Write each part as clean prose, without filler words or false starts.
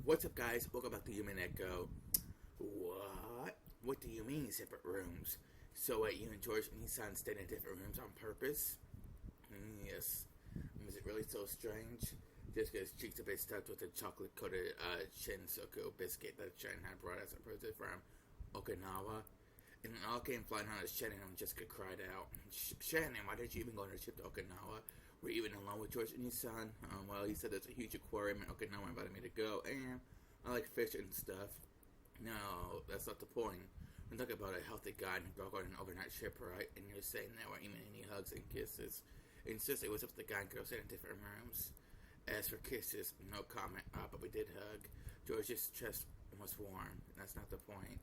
What's up, guys? Welcome back to Umineko. What? What do you mean, separate rooms? So, you and George and Nissan stayed in different rooms on purpose? Yes. Is it really so strange? Just because cheeks a bit stuffed with a chocolate coated Shinsoku biscuit that Shannon had brought as a present from Okinawa. And it all came flying out of Shannon and Jessica cried out, Shannon, why did you even go on a trip to Okinawa? Were you even alone with George and his son? Well, he said there's a huge aquarium in Okinawa and invited me to go, and I like fish and stuff. No, that's not the point. We're talking about a healthy guy and a girl going on an overnight trip, right? And you're saying that we're even any hugs and kisses. And since it was up to the guy and girl staying in different rooms. As for kisses, no comment, but we did hug. George's chest was warm. That's not the point.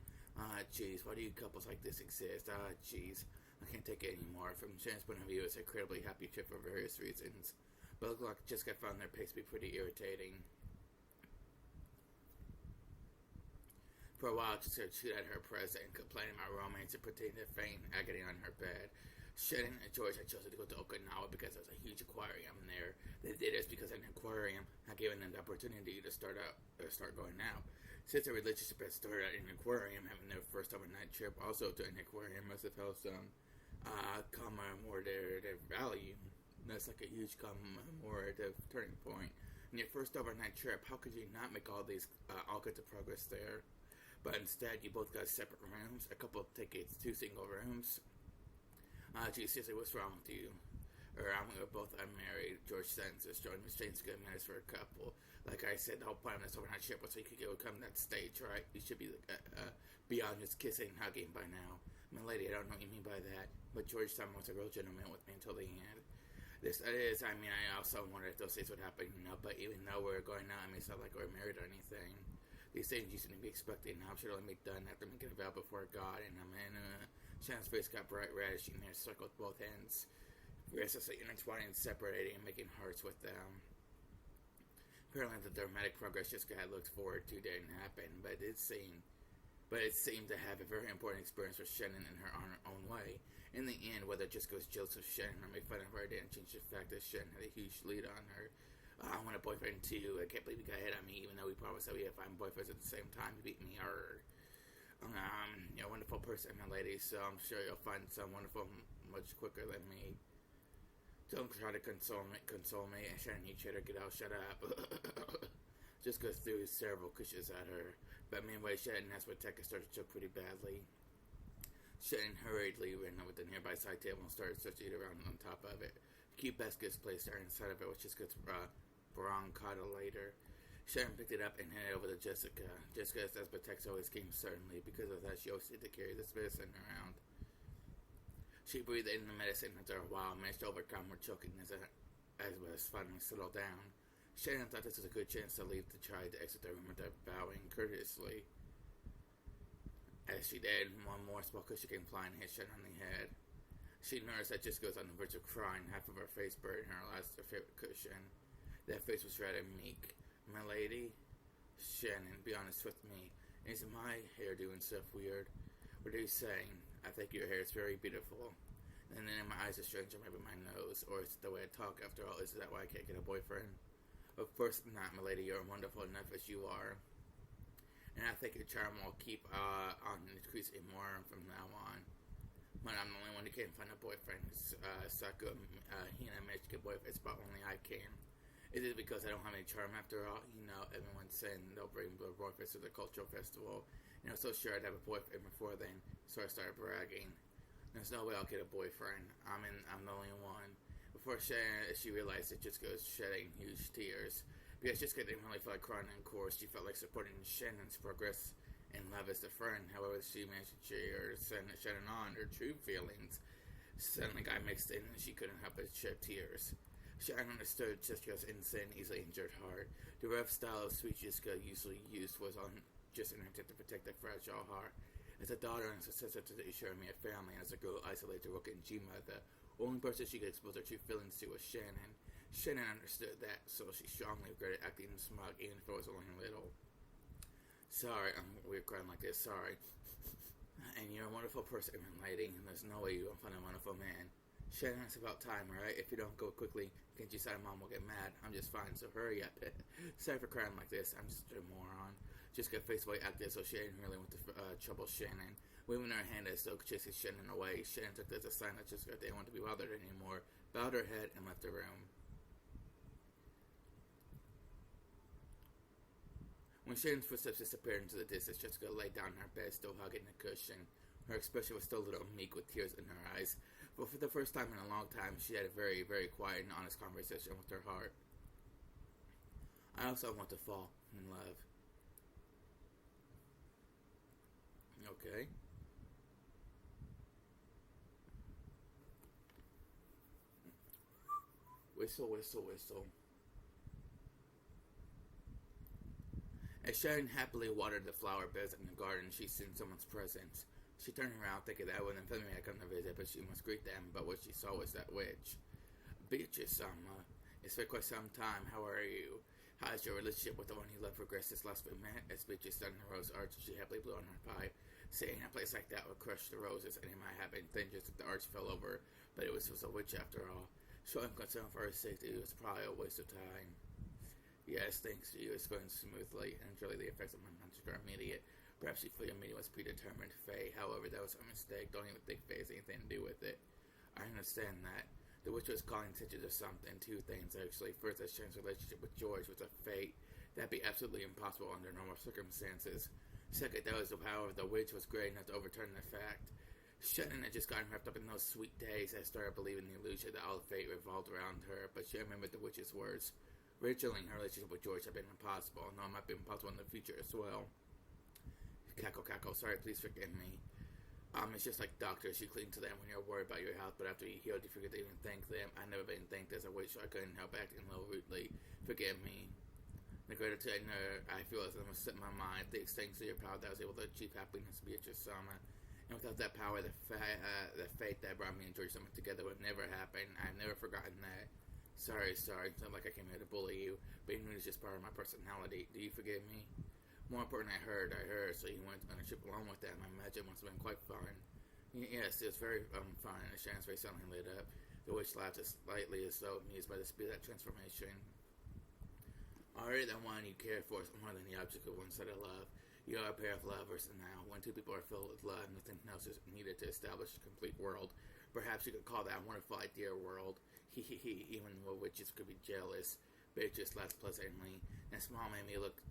Jeez, why do you couples like this exist? Jeez, I can't take it anymore. From Shannon's point of view, it's an incredibly happy trip for various reasons. But it looked like Jessica found their pace to be pretty irritating. For a while, Jessica chewed at her present and complained about romance and pretending to feign agony on her bed. Shannon and George had chosen to go to Okinawa because there was a huge aquarium there. They did this because an aquarium had given them the opportunity to start going out. Since their relationship had started at an aquarium, having their first overnight trip also to an aquarium must have helped some commemorative value. That's like a huge commemorative turning point. In your first overnight trip, how could you not make all kinds of progress there? But instead, you both got separate rooms, a couple of tickets, 2 single rooms. Gee, seriously, what's wrong with you? We were both unmarried. George sentences showing exchange good manners for a couple. Like I said, the whole point of this overnight trip was so you could come to that stage, right? You should be beyond just kissing and hugging by now. My lady, I don't know what you mean by that, but George Simon was a real gentleman with me until the end. I also wondered if those things would happen, but even though we're going out, it's not like we're married or anything. These things you shouldn't be expecting. Now, I'm sure it'll be done after making a vow before God. And Shannon's face got bright red as she circled both ends, restlessly intertwining and separating and making hearts with them. Apparently, the dramatic progress Jessica had looked forward to didn't happen, but it seemed to have a very important experience for Shannon in her own way. In the end, whether Jessica was jealous of Shannon or made fun of her didn't change the fact that Shannon had a huge lead on her. I want a boyfriend too. I can't believe he got hit on me, even though we promised that we'd find boyfriends at the same time. He beat me. You're a wonderful person, my lady, so I'm sure you'll find some wonderful much quicker than me. Don't try to console me, and Shannon, you better get out, shut up. Just goes through several cushions at her. But meanwhile, Shannon has what Tekka started to choke pretty badly. Shannon hurriedly ran over the nearby side table and started searching around on top of it. The cute basket's placed there inside of it, which just gets bronchata later. Shannon picked it up and handed it over to Jessica. Jessica says, but Tex always came certainly. Because of that, she always had to carry this medicine around. She breathed in the medicine after a while, managed to overcome her choking as was finally settled down. Shannon thought this was a good chance to leave to try to exit the room without bowing courteously. As she did, one more small cushion came flying and hit Shannon on the head. She noticed that Jessica was on the verge of crying, half of her face buried in her last favorite cushion. That face was rather meek. My lady? Shannon, be honest with me. Is my hair doing stuff weird? What are you saying? I think your hair is very beautiful. And then my eyes are strange, or maybe my nose, or it's the way I talk. After all, is that why I can't get a boyfriend? Of course not, my lady. You're wonderful enough as you are. And I think your charm will keep on increasing more from now on. But I'm the only one who can't find a boyfriend. Saku Hina managed to get boyfriends, but only I can. Is it because I don't have any charm after all? Everyone's saying they'll bring their boyfriends to the cultural festival. And I was so sure I'd have a boyfriend before then, so I started bragging. There's no way I'll get a boyfriend. I'm the only one. Before she realized it, Jessica was shedding huge tears. Because Jessica didn't really feel like crying in course. She felt like supporting Shannon's progress in love as a friend. However, she managed to cheer Shannon on her true feelings. Suddenly got mixed in and she couldn't help but shed tears. Shannon understood Jessica's insane, easily injured heart. The rough style of sweet Jessica usually used was just an attempt to protect that fragile heart. As a daughter and successor to the Ishirami family, and as a girl isolated to work in Jima, the only person she could expose her true feelings to was Shannon. Shannon understood that, so she strongly regretted acting smug, even if it was only a little. Sorry, we're crying like this, sorry. And you're a wonderful person, lady, and there's no way you won't find a wonderful man. Shannon, it's about time, alright? If you don't go quickly, Genji said Mom will get mad. I'm just fine, so hurry up. Sorry for crying like this. I'm just a moron. Just got face away acted, so Shannon really went to trouble Shannon. Waving her hand as though chasing Shannon away. Shannon took that as a sign that Jessica didn't want to be bothered anymore, bowed her head, and left the room. When Shannon's footsteps disappeared into the distance, Jessica lay down in her bed, still hugging the cushion. Her expression was still a little meek with tears in her eyes, but for the first time in a long time, she had a very, very quiet and honest conversation with her heart. I also want to fall in love. Okay. Whistle, whistle, whistle. As Sharon happily watered the flower beds in the garden, she sensed someone's presence. She turned around, thinking that when the family had come to visit, but she must greet them. But what she saw was that witch. Beatrice, it's been quite some time. How are you? How has your relationship with the one you love progressed this last few minutes? As Beatrice stood in the rose arch, she happily blew on her pipe. Saying a place like that would crush the roses, and it might happen dangerous if the arch fell over, but it was a witch after all. Showing concern for her safety was probably a waste of time. Yes, thanks to you, it's going smoothly, and surely the effects of my magic are immediate. Perhaps you feel your meeting was predetermined, Faye. However, that was a mistake. Don't even think Faye has anything to do with it. I understand that. The witch was calling attention to something. Two things, actually. First, that Sharon's relationship with George was a fate. That'd be absolutely impossible under normal circumstances. Second, that was the power of the witch was great enough to overturn the fact. Shannon had just gotten wrapped up in those sweet days and started believing the illusion that all fate revolved around her, but she remembered the witch's words. Ridiculing her relationship with George had been impossible, and it might be impossible in the future as well. Cackle, cackle, sorry, please forgive me. It's just like doctors, you cling to them when you're worried about your health, but after you healed, you forget to even thank them. I've never been thanked as a witch, so I couldn't help acting a little rudely. Forgive me. The gratitude I feel as I must set my mind. Thanks to your power that I was able to achieve happiness, Beatrice Sama. And without that power, the fate that brought me and George Sama together would never happen. I've never forgotten that. Sorry. It's not like I came here to bully you. Being rude is just part of my personality. Do you forgive me? More important, I heard. So you went on a trip along with them. I imagine it must have been quite fun. Yes, it was very fun. And Shannon's face suddenly lit up. The witch laughed as lightly as though amused by the speed of that transformation. Already the one you care for is more than the object of one side of love. You are a pair of lovers, and now, when two people are filled with love, nothing else is needed to establish a complete world. Perhaps you could call that a wonderful idea world. Even though witches could be jealous. Beatrice laughed pleasantly, and smile made me look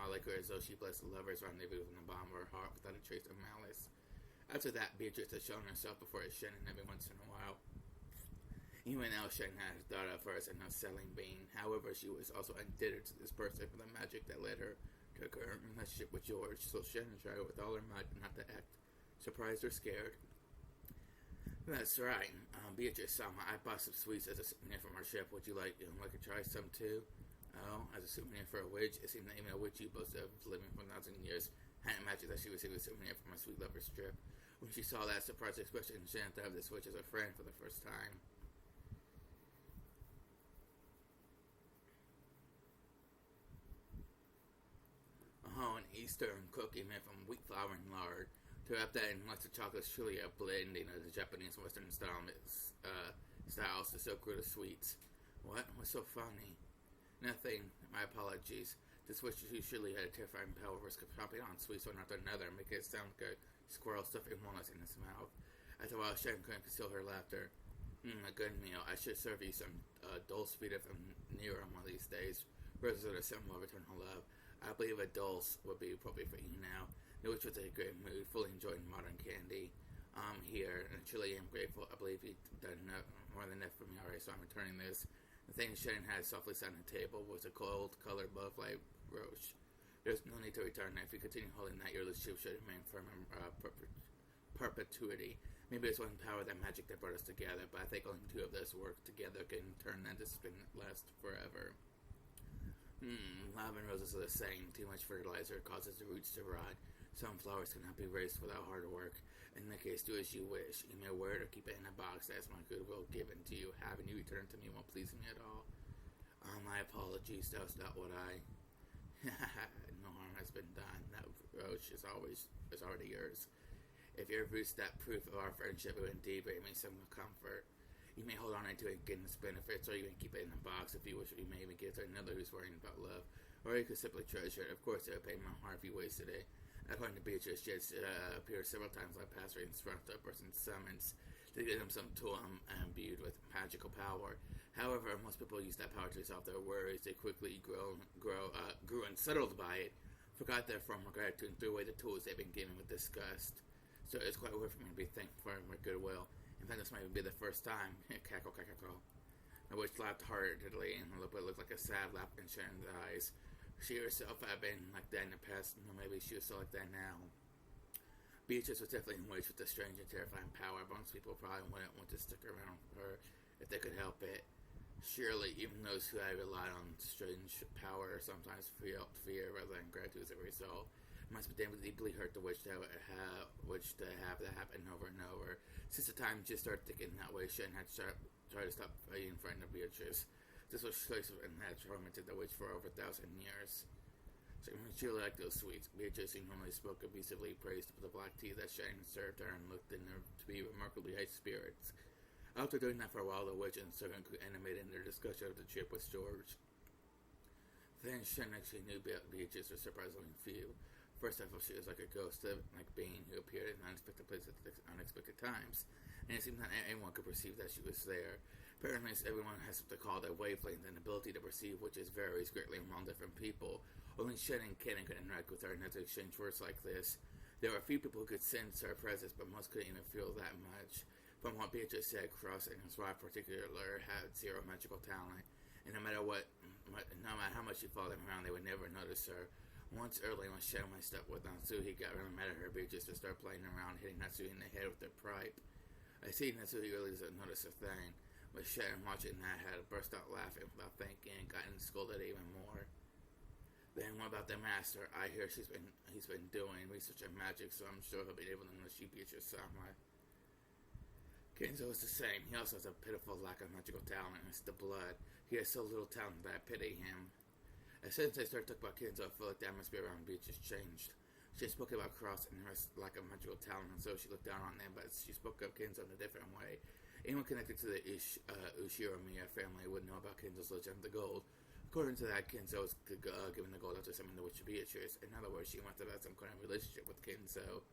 like her as though she blessed the lovers rendezvous in the bottom of her heart without a trace of malice. After that, Beatrice had shown herself before Shannon every once in a while. Even now, Shannon had thought of her as an unsettling being. However, she was also indebted to this person for the magic that led her to her current relationship with George, so Shannon tried with all her might not to act surprised or scared. That's right. Beatrice Sama, I bought some sweets as a souvenir from our ship. Would you like to try some too? Oh, as a souvenir for a witch? It seemed that even a witch you boasted of living for 1,000 years hadn't imagined that she was a souvenir from my sweet lover's trip. When she saw that surprised expression, Shannon thought of this witch as a friend for the first time. Oh, an Eastern cookie made from wheat flour and lard. To wrap that in lots of chocolate is truly a blending of the Japanese and Western styles to so good of sweets. What? What's so funny? Nothing. My apologies. This witch surely had a terrifying power of chopping on sweets one after another and making it sound like a squirrel stuffing walnuts in his mouth. After a while, Sharon couldn't conceal her laughter. A good meal. I should serve you some dulce vita from Nero one of these days. Roses are a symbol of eternal love. I believe a dulce would be appropriate for you now. The witch was in a great mood, fully enjoying modern candy. I'm here, and truly am grateful. I believe you've done more than enough for me already, so I'm returning this. The thing Shannon had softly set on the table was a gold-colored butterfly brooch. There's no need to return that. If you continue holding that, your relationship should remain firm in perpetuity. Maybe it's one power, that magic that brought us together, but I think only two of us work together can turn that discipline last forever. Love and roses are the same. Too much fertilizer causes the roots to rot. Some flowers cannot be raised without hard work. In that case, do as you wish. You may wear it or keep it in a box. That's my goodwill given to you. Having you return to me won't please me at all. My apologies. That was not what I... No harm has been done. That roach is already yours. If you ever reached that proof of our friendship, it would indeed bring me some comfort. You may hold on to it and get its benefits, or even keep it in a box if you wish. You may even give it to another who's worrying about love, or you could simply treasure it. Of course, it would pain my heart if you wasted it. According to Beatrice, she has appeared several times like past in front of a person's summons to give them some tool imbued with magical power. However, most people use that power to resolve their worries. They quickly grew unsettled by it, forgot their former gratitude, and threw away the tools they've been given with disgust. So it's quite weird for me to be thankful for my goodwill. In fact, this might be the first time. Cackle, cackle, cackle. The witch laughed heartedly, and what looked like a sad laugh in Sharon's eyes. She herself had been like that in the past, and maybe she was still like that now. Beatrice was definitely in ways with a strange and terrifying power. Most people probably wouldn't want to stick around with her if they could help it. Surely, even those who had relied on strange power sometimes felt fear rather than gratitude as a result. It must be deeply hurt the witch to have that happen over and over. Since the time she started thinking that way, Sharon had tried to stop fighting in front of Beatrice. This was choice and had tormented the witch for over 1,000 years. So she liked those sweets. Beatrice, who normally spoke abusively, praised the black tea that Sharon served her and looked in her to be remarkably high spirits. After doing that for a while, the witch and the servant grew animated in their discussion of the trip with George. Then Sharon actually knew Beatrice was surprisingly few. First off, she was like a ghost, like being who appeared in unexpected places at unexpected times, and it seemed that anyone could perceive that she was there. Apparently, everyone has something called a wavelength, an ability to perceive which varies greatly among different people. Only Sharon and Kenan could interact with her and had to exchange words like this. There were a few people who could sense her presence, but most couldn't even feel that much. From what Beatrice said, Cross and his wife particularly had zero magical talent, and no matter how much she followed them around, they would never notice her. Once early, when Sharon went step with Natsuhi, he got really mad at her. Beatrice to start playing around, hitting Natsuhi in the head with their pipe. I see Natsuhi really doesn't notice a thing, but Sharon, watching that, had burst out laughing without thinking and gotten scolded even more. Then what about the master? I hear he's been doing research in magic, so I'm sure he'll be able to know she Beatrice somewhere. Kenzo is the same. He also has a pitiful lack of magical talent, and it's the blood. He has so little talent that I pity him. As soon as I started talking about Kenzo, I feel like the atmosphere around Beatrice changed. She spoke about Cross and her lack of magical talent, and so she looked down on them, but she spoke of Kenzo in a different way. Anyone connected to the Ushiromiya family would know about Kenzo's legend of the gold. According to that, Kenzo was given the gold after summoning the witch Beatrice. In other words, she must have had some kind of relationship with Kenzo.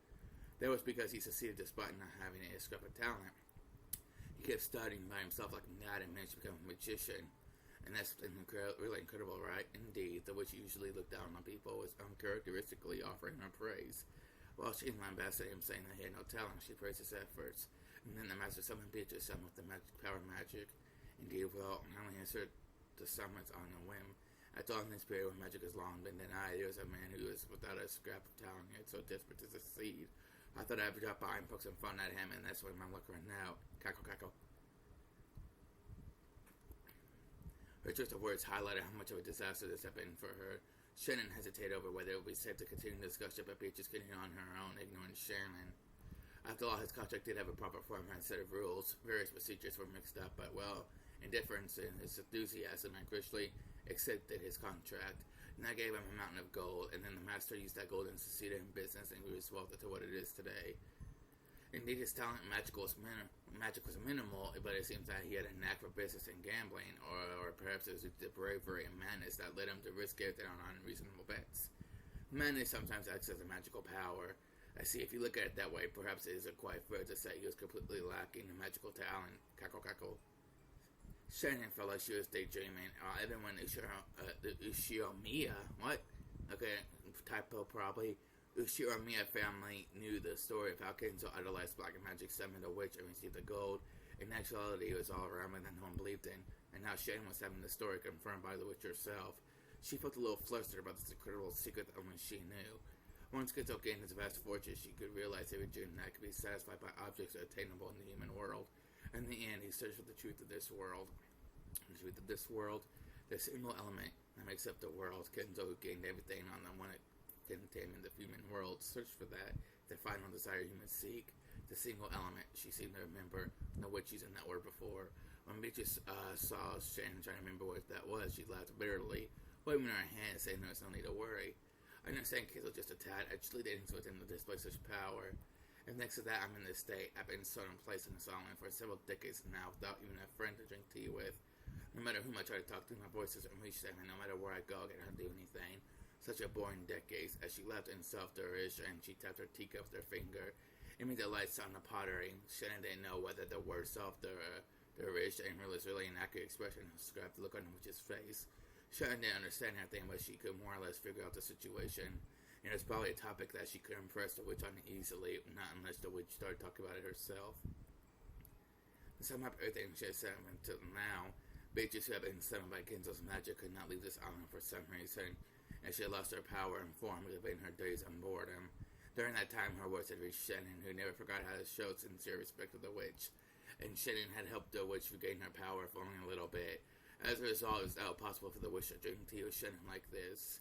That was because he succeeded despite not having a scrap of talent. He kept studying by himself like a god and managed to become a magician. And that's really incredible, right? Indeed, the witch usually looked down on people was uncharacteristically offering her praise. While she lambasted him, saying that he had no talent, she praised his efforts. And then the master summoned Beatrice with the power of magic. Indeed, well, I only answered the summons on a whim. I thought in this period when magic has long been denied, there was a man who was without a scrap of talent, yet so desperate to succeed. I thought I'd drop by and poke some fun at him, and that's what I'm looking at now. Cackle, cackle. Her choice of words highlighted how much of a disaster this had been for her. Shannon hesitated over whether it would be safe to continue the discussion, but Beatrice continued on her own, ignoring Shannon. After all, his contract did have a proper format and set of rules. Various procedures were mixed up, but, well, indifference and his enthusiasm and graciously accepted his contract. And that gave him a mountain of gold, and then the master used that gold and succeeded in business and grew his wealth to what it is today. Indeed, his talent in magic was minimal, but it seems that he had a knack for business and gambling, or perhaps it was the bravery and madness that led him to risk everything on unreasonable bets. Madness sometimes acts as a magical power. I see, if you look at it that way, perhaps it isn't quite fair to say he was completely lacking in magical talent. Cackle, cackle. Shannon felt like she was daydreaming. Even when Ushiromiya, what? Okay, typo probably. Ushiromiya family knew the story of how Kenzo idolized black magic, summoned a witch, and received the gold. In actuality, it was all around that no one believed in, and now Shannon was having the story confirmed by the witch herself. She felt a little flustered about this incredible secret that only she knew. Once Kenzo gained his vast fortune, she could realize every dream that could be satisfied by objects attainable in the human world. In the end, he searched for the truth of this world. The truth of this world, the single element that makes up the world. Kenzo, who gained everything on the one it contained in the human world, searched for that, the final desire humans seek. The single element, she seemed to remember the witch using that word before. When Beatrice saw Shannon trying to remember what that was, she laughed bitterly, waving her hand, saying there's no need to worry. I understand Kenzo just a tad. Actually, dating so him to display such power. And next to that, I'm in this state. I've been so in place in this island for several decades now without even a friend to drink tea with. No matter whom I try to talk to, my voice doesn't reach them, and no matter where I go, I cannot do anything. Such a boring decades. As she left in self-derision, she tapped her teacup with her finger. It made the lights on the pottery. Shannon didn't know whether the word self-derision was really an accurate expression. Described the look on the witch's face. Shannon didn't understand anything, but she could more or less figure out the situation. And it was probably a topic that she could impress the witch on easily, not unless the witch started talking about it herself. To sum up everything she had said until now, Beatrice, who had been summoned by Genzo's magic, could not leave this island for some reason, and she had lost her power and form, leaving her days on boredom. During that time, her words had reached Shannon, who never forgot how to show sincere respect to the witch, and Shannon had helped the witch regain her power for only a little bit. As a result, it was now possible for the witch to drink tea with Shannon like this.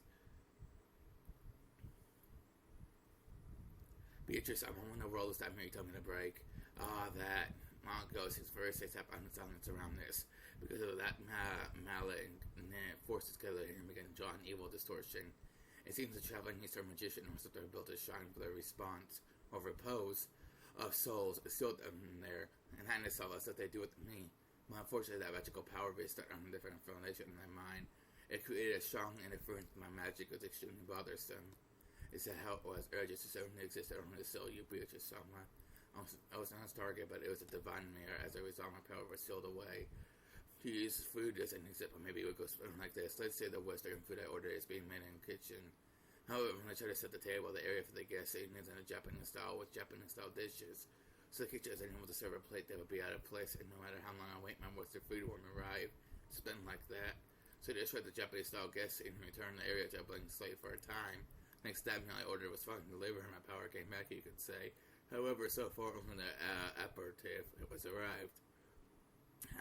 Beatrice, I'm on the roll. Stop Mary told me to break. That Mount goes his first six up on the silence around this. Because of that mallet and then forces together and began to draw an evil distortion. It seems the traveling Eastern magician must have built a shrine for the response or repose of souls sealed them there, and that in itself is what they do with me. But unfortunately, that magical power based on a different foundation in my mind. It created a strong interference with my magic that was extremely bothersome. It's how it was urges to certainly exist only to seal you, Beatrice Selma. I was not his target, but it was a divine mirror. As a result, my power was sealed away. To use food as an example, maybe it would go something like this. Let's say the Western food I ordered is being made in the kitchen. However, when I try to set the table, the area for the guest seating is in a Japanese style with Japanese style dishes. So the kitchen isn't able to serve a plate that would be out of place, and no matter how long I wait, my Western food won't arrive. It's been like that. So they destroyed the Japanese style guest seating and returned the area to a blank slate for a time. Next time I ordered was finally delivered and my power came back, you could say. However, so far only the aperitif was arrived.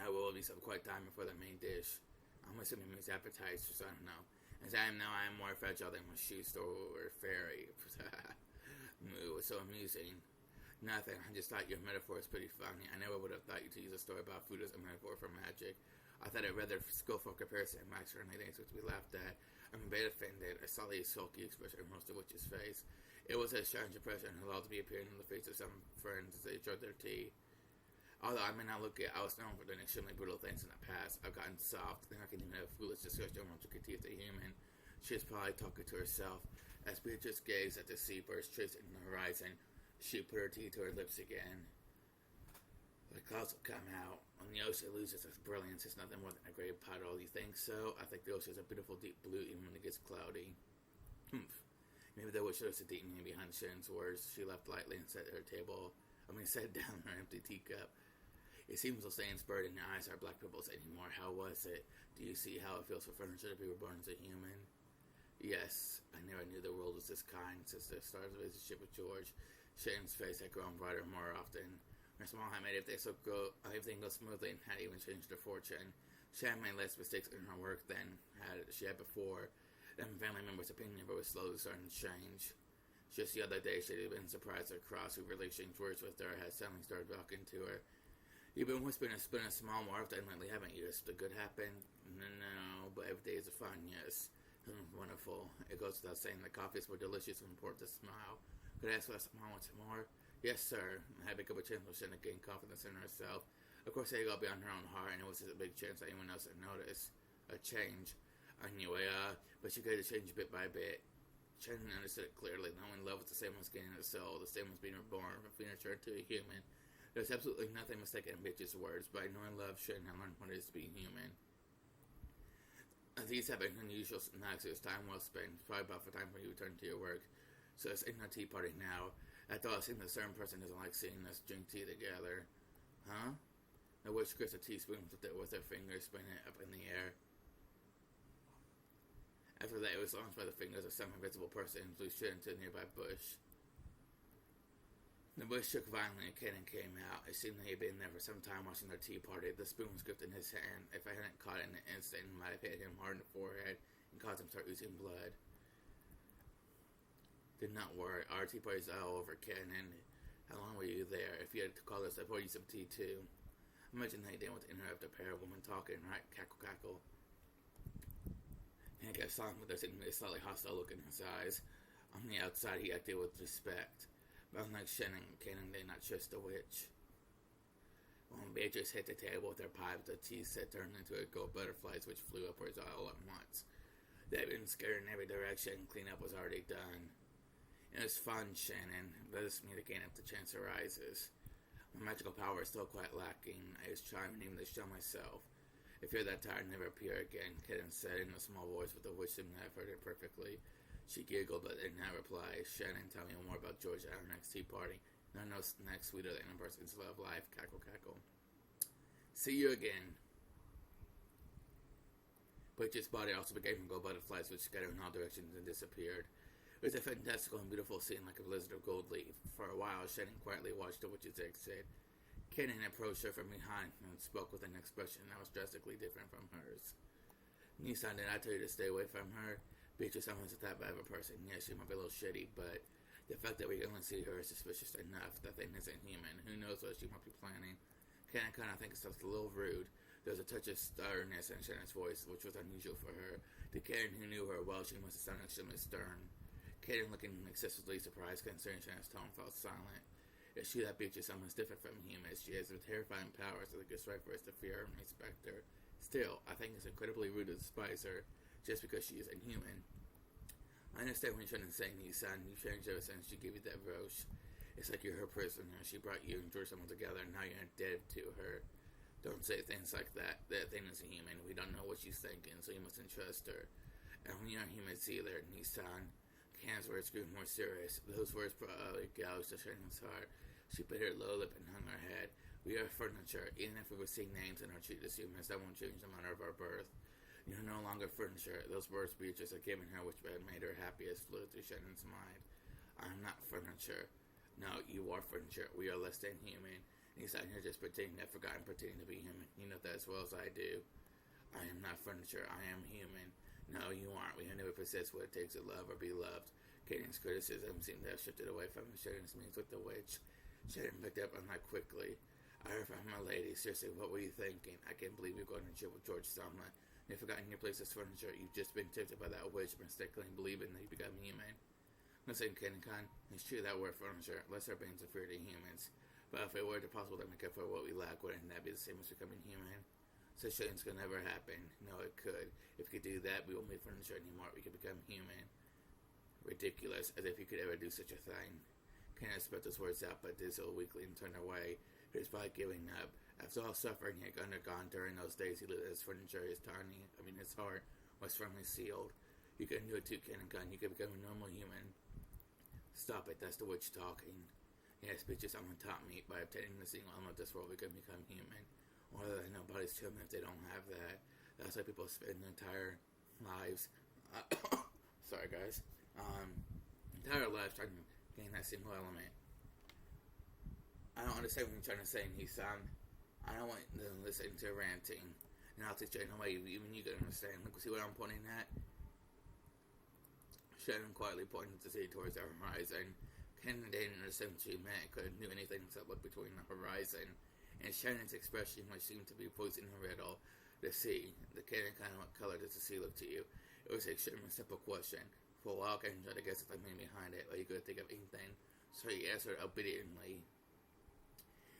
I will be some quite time before the main dish. I'm assuming it means appetizers, I don't know. As I am now, I am more fragile than my shoe store or fairy. It was so amusing. Nothing, I just thought your metaphor was pretty funny. I never would have thought you to use a story about food as a metaphor for magic. I thought it rather skillful comparison. Max certainly thinks it to be laughed at. I'm a bit offended. I saw the sulky expression on most of Witch's face. It was a strange impression, allowed to be appearing on the face of some friends as they enjoyed their tea. Although I may not look it, I was known for doing extremely brutal things in the past. I've gotten soft, and I can even have foolish discussion when drinking tea with a human. She was probably talking to herself. As Beatrice gazed at the sea burst tracing the horizon, she put her tea to her lips again. The clouds will come out. When the ocean loses its brilliance, it's nothing more than a gray puddle. You think so? I think the ocean is a beautiful deep blue even when it gets cloudy. Humph. Maybe the witch noticed the deep meaning behind Shannon's words. She left lightly and sat down her empty teacup. It seems those sayings buried in your eyes are black people's anymore. How was it? Do you see how it feels for furniture to be reborn as a human? Yes, I never knew the world was this kind since the start of the relationship with George. Shannon's face had grown brighter more often. Her smile had made everything go smoothly and had even changed her fortune. Shannon made less mistakes in her work than she had before. And family members' opinion of her was slowly starting to change. Just the other day, she had been surprised that Cross, who really exchanged words with her, had suddenly started talking to her. You've been whispering and spinning a small more often lately, haven't you? Has the good happened? No, but every day is fun, yes. Wonderful. It goes without saying that coffee is more delicious and important to smile. Could I ask for a smile once more? Yes, sir. I had a big of a chance of Shannon gain confidence in herself. Of course, they go beyond her own heart, and it was a big chance that anyone else would notice. A change. Anyway, but she could have changed bit by bit. Shannon understood it clearly. Knowing love was the same as gaining a soul, the same as being reborn, from being returned to a human. There was absolutely nothing mistaken in Bitch's words. By knowing love, Shannon had learned what it is to be human. These have been unusual nights. It was time well spent. Probably about the time when you return to your work. So it's in a tea party now. I thought I seen that a certain person doesn't like seeing us drink tea together. Huh? The witch grips a teaspoon with her fingers, spinning it up in the air. After that, it was launched by the fingers of some invisible person and flew straight into a nearby bush. The bush shook violently and a cannon came out. It seemed that he had been there for some time watching their tea party. The spoon was gripped in his hand. If I hadn't caught it in an instant, it might have hit him hard in the forehead and caused him to start oozing blood. Did not worry. Our tea party's all over, Cannon. How long were you there? If you had to call us, I'd pour you some tea, too. Imagine how you didn't want to interrupt a pair of women talking, right? Cackle, cackle. Hank saw him with a slightly hostile look in his eyes. On the outside, he acted with respect. But unlike Shannon and Cannon, they not trust the witch. When Beatrice hit the table with her pipe, the tea set turned into a gold butterflies which flew upwards all at once. They had been scared in every direction. Cleanup was already done. It was fun, Shannon. Let us meet again if the chance arises. My magical power is still quite lacking. I was trying even to show myself. I fear that tide never appear again, Kitten said in a small voice with a which seemed to have heard it perfectly. She giggled but did not reply. Shannon, tell me more about George at our next tea party. No snack sweeter than a person's love life. Cackle, cackle. See you again. Butch's body also became gold butterflies which scattered in all directions and disappeared. It was a fantastical and beautiful scene like a blizzard of gold leaf. For a while, Shannon quietly watched the witch's exit. Cannon approached her from behind and spoke with an expression that was drastically different from hers. Nissan, did I tell you to stay away from her? Beatrice someone's that bad of a person. Yes, she might be a little shitty, but the fact that we can only see her is suspicious enough. That thing isn't human. Who knows what she might be planning? Cannon kind of thinks it's a little rude. There was a touch of sternness in Shannon's voice, which was unusual for her. To Karen, who knew her well, she must have sounded extremely stern. Karen, looking excessively surprised, considering Shannon's tone, fell silent. It's true that Beatrice is almost different from humans. She has the terrifying powers that it's right for us to fear and respect her. Still, I think it's incredibly rude to despise her just because she is inhuman. I understand what you're trying to say, Nissan. You've changed ever since she gave you that brooch. It's like you're her prisoner. She brought you and George someone together, and now you're indebted to her. Don't say things like that. That thing is a human. We don't know what she's thinking, so you mustn't trust her. And we aren't humans either, Nissan. Can's words grew more serious. Those words probably gouged Shannon's heart. She bit her low lip and hung her head. We are furniture. Even if we were seeing names and are treated as humans, that won't change the manner of our birth. You're no longer furniture. Those words Beatrice had given her, which had made her happiest, flew through Shannon's mind. I'm not furniture. No, you are furniture. We are less than human. And he's out here just pretending I've forgotten pretending to be human. You know that as well as I do. I am not furniture. I am human. No, you aren't. We have never possessed what it takes to love or be loved. Caden's criticism seemed to have shifted away from Shannon's meetings with the witch. Shannon picked up on that quickly. I heard from my lady. Seriously, what were you thinking? I can't believe you're going to jail with George Sumlin. You've forgotten your place as furniture. You've just been tempted by that witch, mistakenly believing that you become human. Listen, Kennicon, it's true that we're furniture. Lesser beings are inferior to humans. But if it were possible to make up for what we lack, wouldn't that be the same as becoming human? Such things could never happen. No, it could. If we could do that, we won't be furniture anymore. We could become human. Ridiculous, as if you could ever do such a thing. Kenneth spit those words out, but did so weakly and turned away. He was probably giving up. After all suffering he had undergone during those days, he lived as furniture. His heart was firmly sealed. You couldn't do it too, Kennicon. You could become a normal human. Stop it, that's the witch talking. Yes, bitches, someone taught me. By obtaining the single element of this world, we can become human. Or that nobody's human if they don't have that. That's why people spend their entire lives, sorry guys, entire lives trying to gain that single element. I don't understand what you're trying to say, Nissan. I don't want them listening to ranting. And I'll teach you in a way even you can understand. Look, see what I'm pointing at? Shannon quietly pointed the sea towards the horizon. Ken didn't understand what she meant. Couldn't do anything except look between the horizon and Shannon's expression, which seemed to be posing a riddle. The sea. The Cannon kind of what color does the sea look to you? It was an extremely simple question. For a while, Ken tried to guess at the meaning behind it, but he couldn't think of anything. So he answered obediently.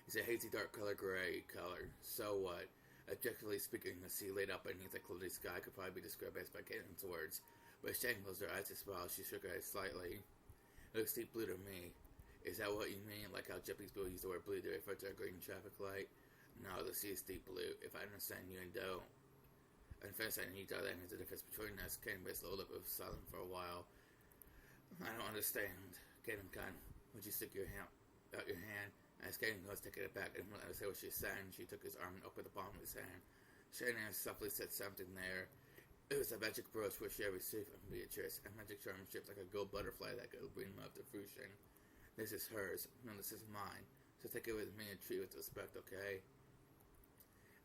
It's a hazy dark color, gray color. So what? Objectively speaking, the sea laid out beneath a cloudy sky could probably be described best by Cannon's words. But Shannon closed her eyes to smile. She shook her head slightly. It looks deep blue to me. Is that what you mean? Like how Japanese people use the word blue to refer to a green traffic light? No, the sea is deep blue. If I understand you and don't. And first I need to that means the difference between us. Cannon based low lip was silent for a while. I don't understand. Cannon, would you stick out your hand? As Cannon was taking it back and wouldn't let her say what she was saying, she took his arm and opened the palm of his hand. Shannon softly said something there. It was a magic brooch which she had received from Beatrice, a magic charm shaped like a gold butterfly that could bring love to fruition. This is hers. No, this is mine. So take it with me and treat it with respect, okay?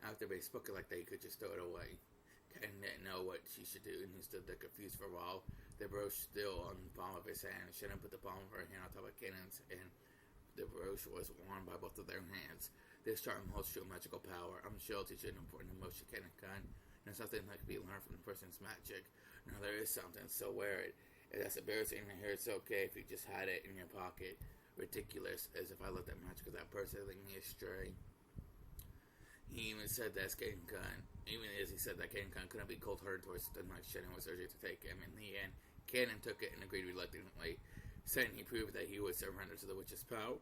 After they spoke it like that, he could just throw it away. Cannon didn't know what she should do, and he stood there confused for a while. The brooch still on the palm of his hand. Shannon put the palm of her hand on top of Cannon's, and the brooch was worn by both of their hands. This charm holds true magical power. I'm sure it'll teach you an important emotion, Cannon. And it's something that can be learned from the person's magic. Now there is something, so wear it. If that's embarrassing to hear, it's okay if you just hide it in your pocket. ridiculous, as if I let that magic of that person lead me astray. He even said that even as he said that Kankan couldn't be cold-hearted towards the night Shannon was urgent to take him. In the end, Cannon took it and agreed reluctantly, saying he proved that he would surrender to the witch's power.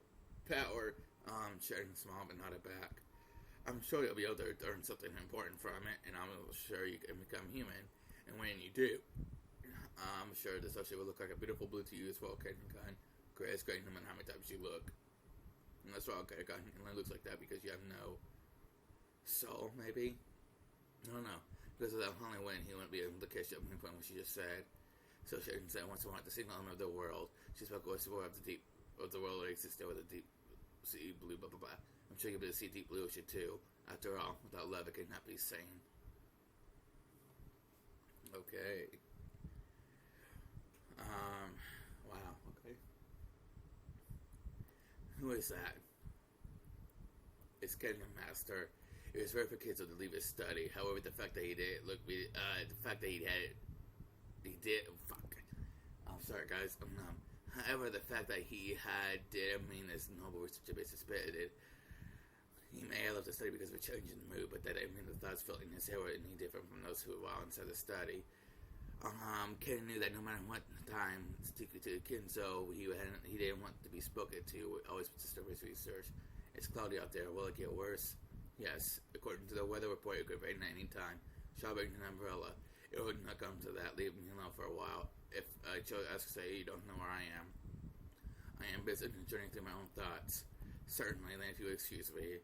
Shannon smiled but nodded back. I'm sure you'll be able to learn something important from it, and I'm sure you can become human. And when you do, I'm sure this ocean will look like a beautiful blue to you as well, Kankan. Grace, great no matter how many times you look. And that's all, Kankan. It only looks like that because you have no soul, maybe? I don't know. Because of that holy wind, he wouldn't be able to catch up on what she just said. So Shannon said once more at the single element of the world. She spoke voice of the world that existed with a deep sea blue, blah blah blah. I'm sure you'll be able to see deep blue ocean too. After all, without love it cannot be sane. Okay. Wow, okay. Who is that? It's Kenyon Master. It was rare for kids to leave his study. However, the fact that he did fuck. I'm sorry, guys. I'm numb. However, the fact that he did mean this noble which should be suspected. He may have left the study because of a change in the mood, but that didn't mean the thoughts felt in his head were any different from those who were while inside the study. Ken knew that no matter what time to Kenzo, he didn't want to be spoken to. Always disturb his research. It's cloudy out there. Will it get worse? Yes. According to the weather report, it could rain at any time. Shall bring an umbrella. It would not come to that. Leave me alone for a while. If I chose to say you don't know where I am. I am busy journeying through my own thoughts. Certainly, then if you excuse me.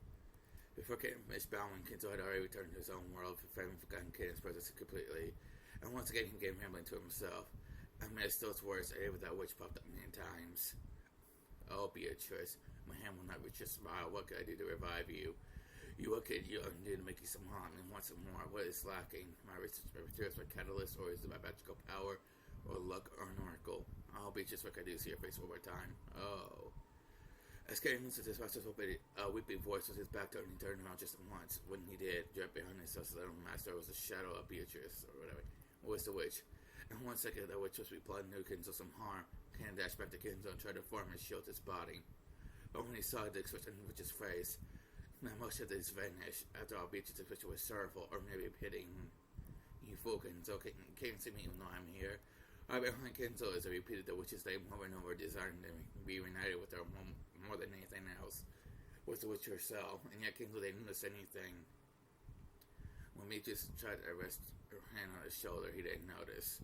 Before Ken finished bowing, Kenzo had already returned to his own world, having forgotten Ken's presence completely. And once again, he began rambling to himself. I mean, it's still worse. I with that witch popped up many times. Oh, Beatrice, my hand will not reach your smile. What could I do to revive you? What could you do to make you some harm and want some more? What is lacking? My materials, my catalyst, or is it my magical power, or luck, or an oracle? Oh, Beatrice, what could I do to see your face one more time? Oh. As Kenny listened to his master's weeping voice with his back turned, he turned around just once. When he did, right behind his little master was a shadow of Beatrice, or whatever. Was the witch. In 1 second, the witch was plotting to do Kenzo some harm. Ken dashed back to Kenzo and tried to form his shield his body. But when he saw the expression in the witch's face, now most of this vanished. After all, Beatrice's expression was sorrowful, or maybe pitying. You fool, Kenzo, can't see me even though I'm here. Right behind Kenzo as I repeated the witch's name over and over, desiring to be reunited with her more than anything else. Was the witch herself, and yet Kenzo didn't notice anything. When Beatrice tried to rest her hand on his shoulder, he didn't notice.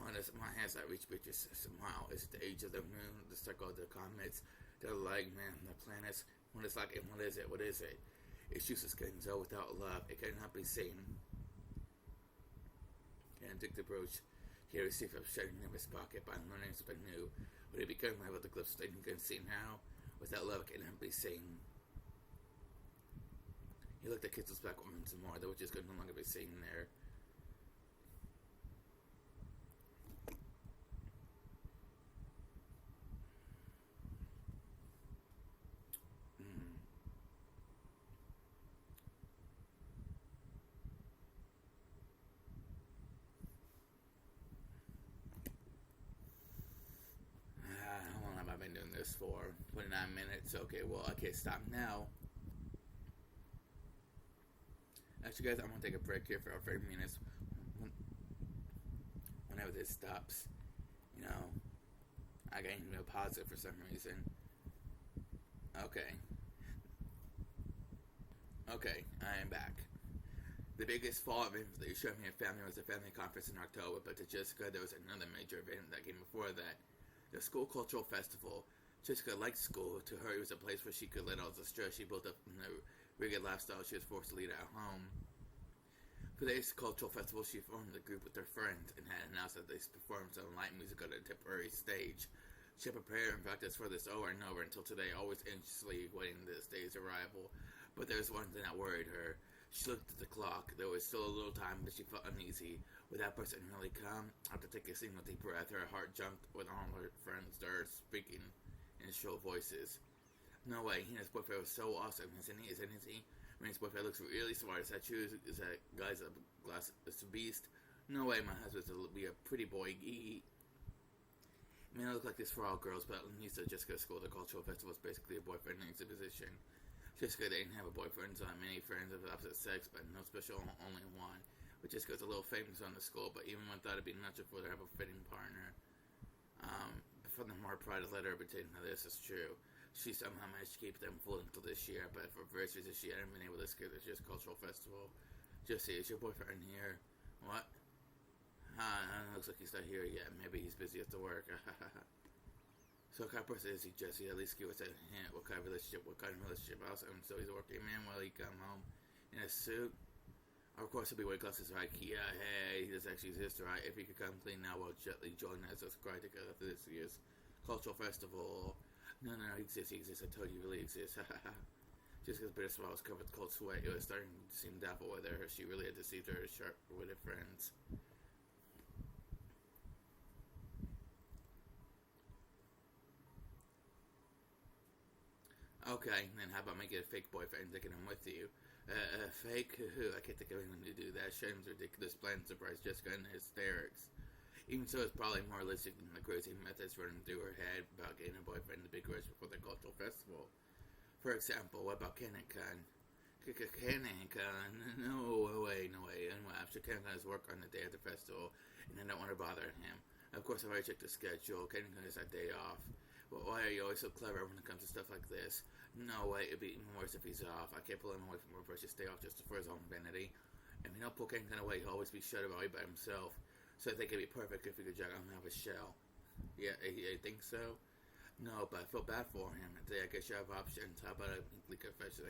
My hands that reached Beatrice. Wow, is it the age of the moon, the circle of the comets, the light, man, the planets? What is like, and what is it? What is it? It's useless, Kenzo. Without love, it cannot be seen. Ken took the brooch he had received from shedding in his pocket by learning something new. Would it become like the glyphs that you can see now? Without love, it cannot be seen. He looked at Kitzel's back once more, the witches could no longer be seen there. How long have I been doing this for? 29 minutes. Okay, well, I can't stop now. Actually, guys, I'm going to take a break here for 30 minutes. Whenever this stops, I can pause it for some reason. Okay, I am back. The biggest fall event that you showed me in family was the family conference in October, but to Jessica, there was another major event that came before that. The school cultural festival. Jessica liked school. To her, it was a place where she could let out the stress she built up in the rigid lifestyle she was forced to lead at home. For today's cultural festival, she formed a group with her friends and had announced that they performed some light music on a temporary stage. She had prepared and practiced for this over and over until today, always anxiously waiting this day's arrival. But there was one thing that worried her. She looked at the clock. There was still a little time, but she felt uneasy. Would that person really come? After taking a single deep breath, her heart jumped with all her friends there speaking in shrill voices. No way, he and his boyfriend was so awesome, isn't he? I mean, his boyfriend looks really smart. Is that true? Is that guy's a beast? No way, my husband's will be a pretty boy. I mean, it looked like this for all girls, but at least at Jessica's school, the cultural festival is basically a boyfriend exhibition. Jessica didn't have a boyfriend, so I had many friends of the opposite sex, but no special, only one. But Jessica's a little famous on the school, but even one thought it'd be natural for her to have a fitting partner. From the more pride of letter, pretending that this is true. She somehow managed to keep them full until this year, but for various reasons she hadn't been able to escape this year's cultural festival. Jesse, is your boyfriend here? What? Looks like he's not here yet. Maybe he's busy at the work. So what kind of person is he, Jesse? At least give us a hint. What kind of relationship? Also, so he's a working man. Will he come home in a suit? Of course, he'll be wearing glasses, right? Yeah, hey, he does actually exist, right? If he could come clean now, we'll gently join us as cry together after this year's cultural festival. No, he exists. I told you, he really exists. Just because bitter smile was covered with cold sweat, it was starting to seem doubtful whether she really had deceived her sharp-witted friends. Okay, then how about making a fake boyfriend and taking him with you? Fake? I can't think of anyone to do that. Shen's ridiculous plan surprised Jessica in hysterics. Even so, it's probably more realistic than the crazy methods running through her head about getting a boyfriend in the big rush before the cultural festival. For example, what about CannonCon? CannonCon? No way. Anyway, I'm sure CannonCon has work on the day of the festival, and I don't want to bother him. Of course, I've already checked the schedule. CannonCon is our day off. Well, why are you always so clever when it comes to stuff like this? No way, it'd be even worse if he's off. I can't pull him away from her precious day off just for his own vanity. If you don't pull CannonCon away, he'll always be shut away by himself. So I think it'd be perfect if we could jog him out of his shell. Yeah, I think so. No, but I feel bad for him. I guess you have options. How about a meekly confessing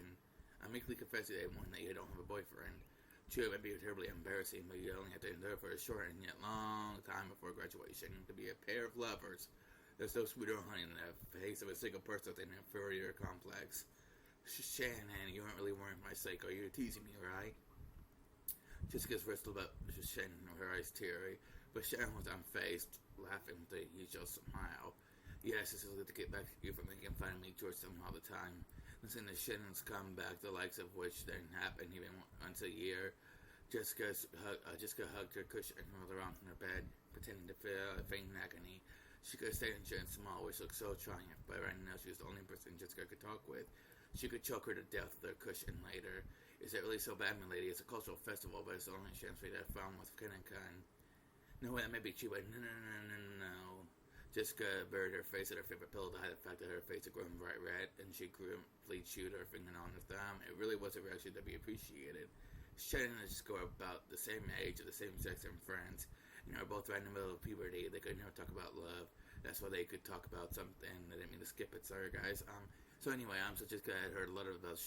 one that you don't have a boyfriend? True, it might be terribly embarrassing, but you only have to endure for a short and yet long time before graduation to be a pair of lovers. There's no sweeter honey in the face of a single person with an inferior complex. Shannon, you aren't really worrying for my sake, are you? Teasing me, right? Jessica's whistled about Shannon, her eyes teary, but Shannon was unfazed, laughing with a usual smile. Yes, this is good to get back at you for making fun of me, George, somehow all the time. Listen to Shannon's comeback, the likes of which didn't happen even once a year. Jessica hugged her cushion and rolled around in her bed, pretending to feel a faint agony. She could have stayed in Shannon's small, which looked so triumphant, but right now she was the only person Jessica could talk with. She could choke her to death with her cushion later. Is it really so bad, my lady? It's a cultural festival, but it's the only chance we have found with CannonCon. No, that may be true, but no. Jessica buried her face in her favorite pillow to hide the fact that her face had grown bright red, and she grimly chewed her fingernail on her thumb. It really was a reaction to be appreciated. Shannon and Jessica were about the same age, of the same sex, and friends. You know, both right in the middle of puberty. They could never talk about love. That's why they could talk about something. I didn't mean to skip it. Sorry, guys. So anyway, so Jessica had heard a lot about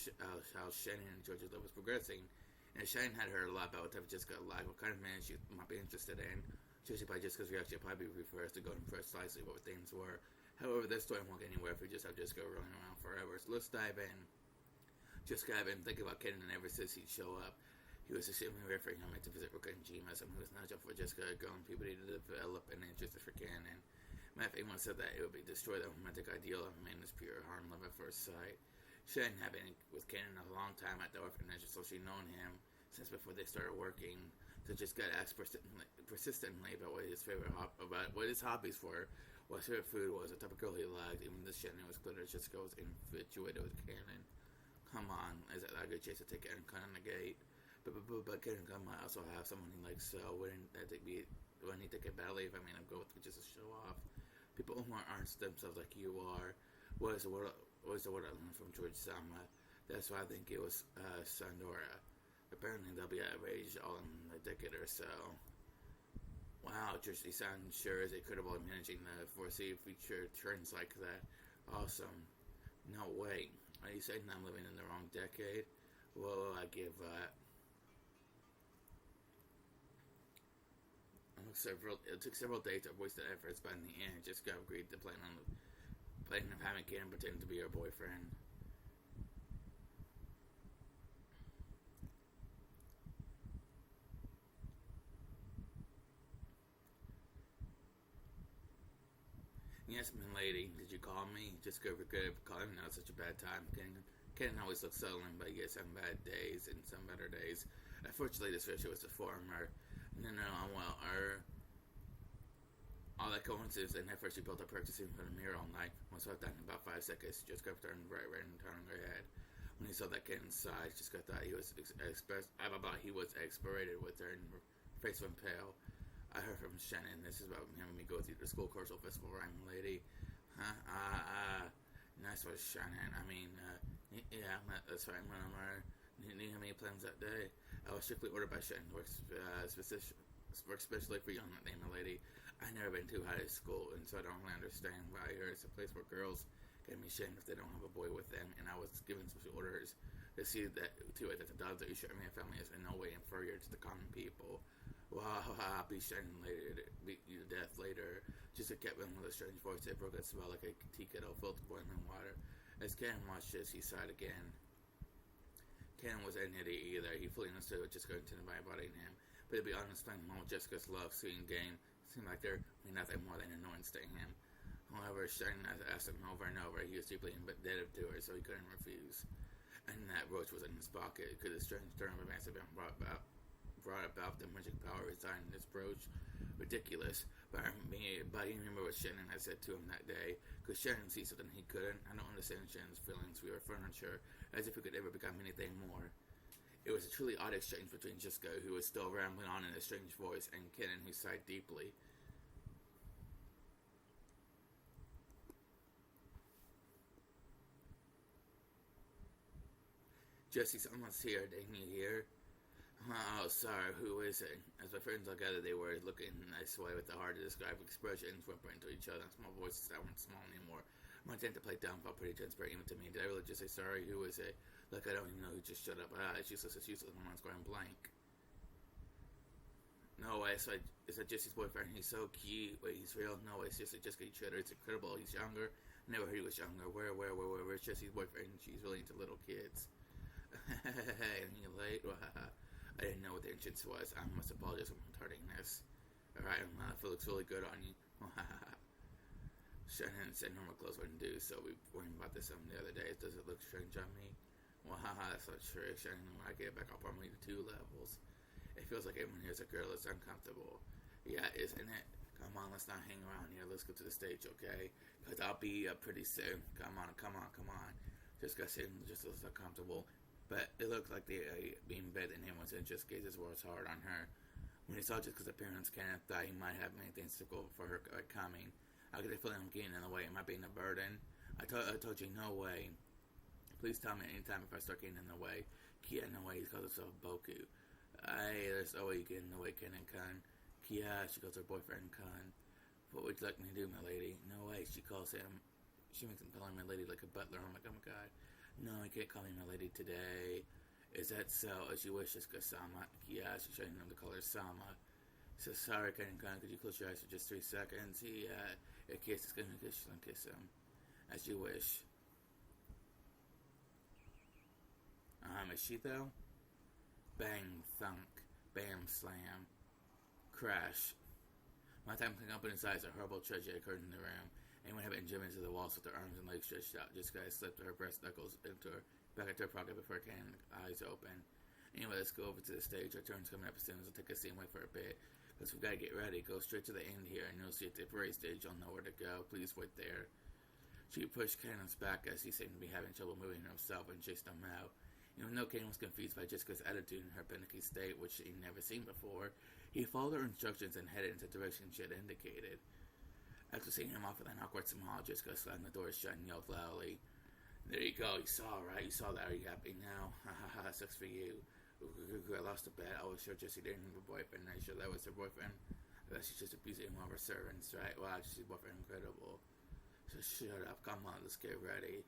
how Shannon and George's love was progressing. And Shannon had heard a lot about what type of Jessica liked, what kind of man she might be interested in. Judging by Jessica's reaction, it'd probably be for us to go and precisely what things were. However, this story won't get anywhere if we just have Jessica running around forever. So let's dive in. Jessica had been thinking about Kenan ever since he'd show up. He was extremely rare for him to visit Rook and Jima, someone who was not just for Jessica had grown puberty to develop an interest for Kenan. Matt anyone said that it would be destroy the romantic ideal of man as pure harm, love at first sight. She hadn't been with Kenan a long time at the orphanage, so she'd known him since before they started working. So just got asked persistently about what his hobbies were, what his favorite food was, the type of girl he liked. Even this Shannon was clear that Jessica was infatuated with Kenan. Come on, is that a good chance to take Kenan on the gate? But Kenan might also have someone he likes, so wouldn't he take it badly if I'm go with just to show off? People who aren't themselves like you are. What is the word I learned from George Sama? That's why I think it was Sandora. Apparently they'll be outraged all in a decade or so. Wow, Jersey sounds sure is incredible at managing the foresee future trends like that. Awesome. No, wait. Are you saying I'm living in the wrong decade? Well, I give that. It took several days of wasted efforts, but in the end, Jessica agreed to plan of having Kenan pretend to be her boyfriend. Yes, my lady, did you call me? Jessica regretted calling me now at such a bad time. Kenan always looks sullen, but he gets some bad days and some better days. Unfortunately, this issue was to form her. No, All that coincidence, and at first she built up practicing for the mirror all night. Once I thought in about 5 seconds, she just kept turning right and turning her head. When he saw that kid inside, just got thought he was he was exasperated with her, and her face went pale. I heard from Shannon, this is about having me go through the school cultural festival, right, lady? Huh? Nice one, Shannon. I mean, yeah, that's right, Mama. Didn't you have any plans that day? I was strictly ordered by Shannon, works especially for young name, lady. I never been too high at school, and so I don't really understand why here it's a place where girls can be shamed if they don't have a boy with them. And I was given special orders to see that that the dogs that you share in my family is in no way inferior to the common people. Wow, I'll be sharing later, beat you to death later. Just a Kevin with a strange voice that broke that smell like a tea kettle filled with boiling water. As Ken watched this, he sighed again. Ken wasn't an idiot either. He fully understood what Jessica intended by bodying him. But to be honest, playing along with Jessica's love seeing game seemed like there mean nothing more than annoyance to him. However, Shannon asked him over and over. He was deeply indebted to her, so he couldn't refuse. And that brooch was in his pocket. Could the strange turn of events have been brought about the magic power residing in this brooch? Ridiculous. But he remembered what Shannon had said to him that day. Could Shannon see something he couldn't? I don't understand Shannon's feelings. We were furniture, as if we could ever become anything more. It was a truly odd exchange between Jessica, who was still rambling on in a strange voice, and Kenan, who sighed deeply. Jesse, someone's here. Didn't you hear? Oh, sorry, who is it? As my friends all gathered, they were looking this way with the hard to describe expressions, whimpering to each other, small voices that weren't small anymore. My attempt to play dumb felt pretty transparent even to me. Did I really just say sorry? Who is it? Look, I don't even know who just shut up. It's useless. My mind's going blank. No way, is that Jesse's boyfriend? He's so cute. Wait, he's real? No way, seriously, Jessica, you cheater. It's incredible. He's younger. Never heard he was younger. Where's Jesse's boyfriend? She's really into little kids. And you late? I didn't know what the entrance was. I must apologize for my tardiness. Alright, it looks really good on you. Shannon said normal clothes wouldn't do, so we worried about this the other day. Does it look strange on me? That's not true. Shannon, when I get back, I'll probably need 2 levels. It feels like everyone here's a girl. It's uncomfortable. Yeah, isn't it? Come on, let's not hang around here. Let's go to the stage, okay? Because I'll be up pretty soon. Come on. Just got sitting, just looks uncomfortable. But it looked like being better than him was in just gazes was hard on her. When he saw Jessica's appearance, Kenneth thought he might have many things to go for her coming. I get the feeling I'm getting in the way. Am I being a burden? I told you, no way. Please tell me anytime if I start getting in the way. Kia, no way. He calls himself Boku. Hey, there's no way you get in the way, Ken. Kia, she calls her boyfriend Kun. What would you like me to do, my lady? No way. She makes him call her my lady like a butler. I'm like, oh my god. No, I can't call you my lady today. Is that so? As you wish, Jessica-sama. Yeah, she's trying him to call her Sama. So sorry, Ken. Could you close your eyes for just 3 seconds? A kiss is gonna kiss him. As you wish. Is she though? Bang, thunk, bam, slam, crash. My time clicking up in his eyes, a horrible tragedy occurred in the room. Anyone had been jammed into the walls with their arms and legs stretched out. Jessica slipped her breast knuckles back into her pocket before her eyes open. Anyway, let's go over to the stage. Our turn's coming up as soon as I'll take a seat and wait for a bit. Because we've got to get ready. Go straight to the end here, and you'll see at the parade stage. You'll know where to go. Please wait there. She pushed Cannon's back as he seemed to be having trouble moving himself and chased him out. Even though Cannon was confused by Jessica's attitude and her panicky state, which he'd never seen before, he followed her instructions and headed into the direction she had indicated. After seeing him off with an awkward smile, Jessica slammed the door shut and yelled loudly. There you go, you saw, right? You saw that. Are you happy now? Sucks for you. I lost a bet. I was sure Jessie didn't have a boyfriend. Are you sure that was her boyfriend? I bet she's just abusing one of her servants, right? Wow, Jessie's boyfriend, incredible. So shut up. Come on, let's get ready.